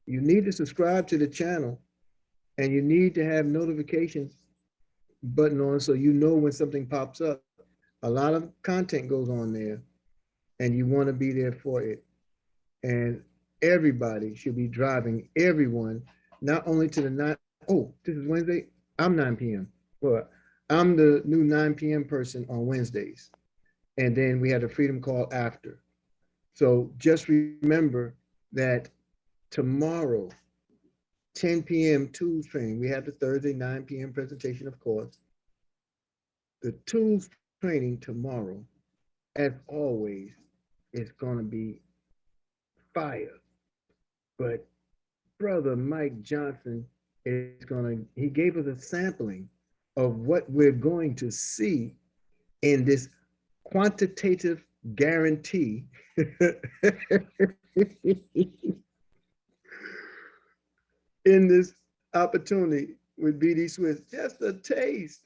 You need to subscribe to the channel, and you need to have notifications button on so you know when something pops up. A lot of content goes on there, and you want to be there for it. And everybody should be driving everyone, not only to the this is Wednesday. I'm 9 p.m. Well, I'm the new 9 p.m. person on Wednesdays. And then we had a freedom call after. So just remember that tomorrow, 10 p.m. tools training. We have the Thursday 9 p.m. presentation, of course. The tools training tomorrow, as always, is going to be fire. But Brother Mike Johnson he gave us a sampling of what we're going to see in this quantitative guarantee in this opportunity with BD Swiss, just a taste.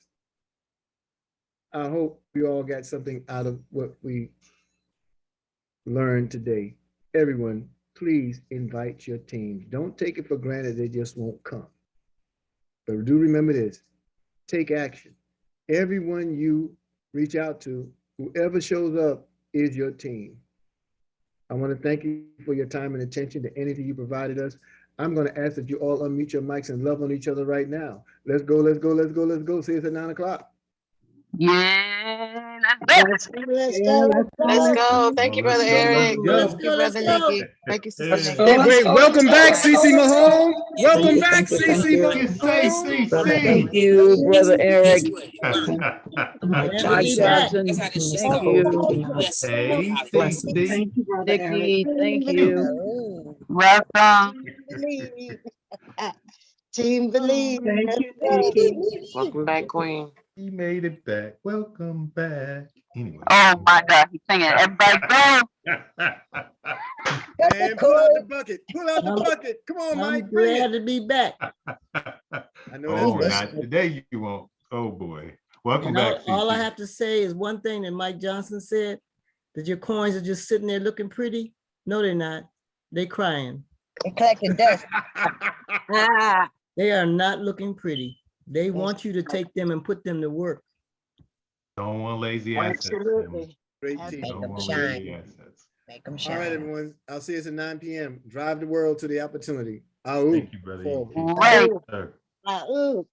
I hope you all got something out of what we learned today. Everyone, please invite your teams. Don't take it for granted they just won't come. But do remember this, take action. Everyone you reach out to, whoever shows up is your team. I want to thank you for your time and attention to anything you provided us. I'm going to ask that you all unmute your mics and love on each other right now. Let's go, let's go, let's go, let's go. See us at 9 o'clock. Yeah, Let's go. Let's go. Thank you, Brother Let's go, Eric. let's Thank go. you, Brother Nikki. Thank you, Sister Nikki. Hey, wait, welcome back, Cece Mahone. Welcome back, Cece What you say, Mahone. Thank CC? you, Brother Eric. Glad to Todd be back. Johnson, thank you. Hey, Blessings. CC. Thank you, Brother Eric. Nikki, thank you. Oh, welcome. believe. Team believe. Thank Let's you, go. Nikki. Welcome back, Queen. He made it back. Welcome back. Anyway. Oh my God, he's singing. Everybody go. And pull out the bucket. Pull out the bucket. Come on, I'm Mike. Bring glad it. to be back. I know Oh, that's not today you won't. Oh boy. Welcome And back, all I CC. have to say is one thing that Mike Johnson said, that your coins are just sitting there looking pretty. No, they're not. They're crying. And collecting dust. Ah, They are not looking pretty. They want you to take them and put them to work. Don't want lazy assets. family. absolutely. great Make team. them Don't want shine. lazy assets. Make them All right, shine. everyone. I'll see us at 9 p.m. Drive the world to the opportunity. Au. Thank you, brother. Forward. Right. Sir. Ooh.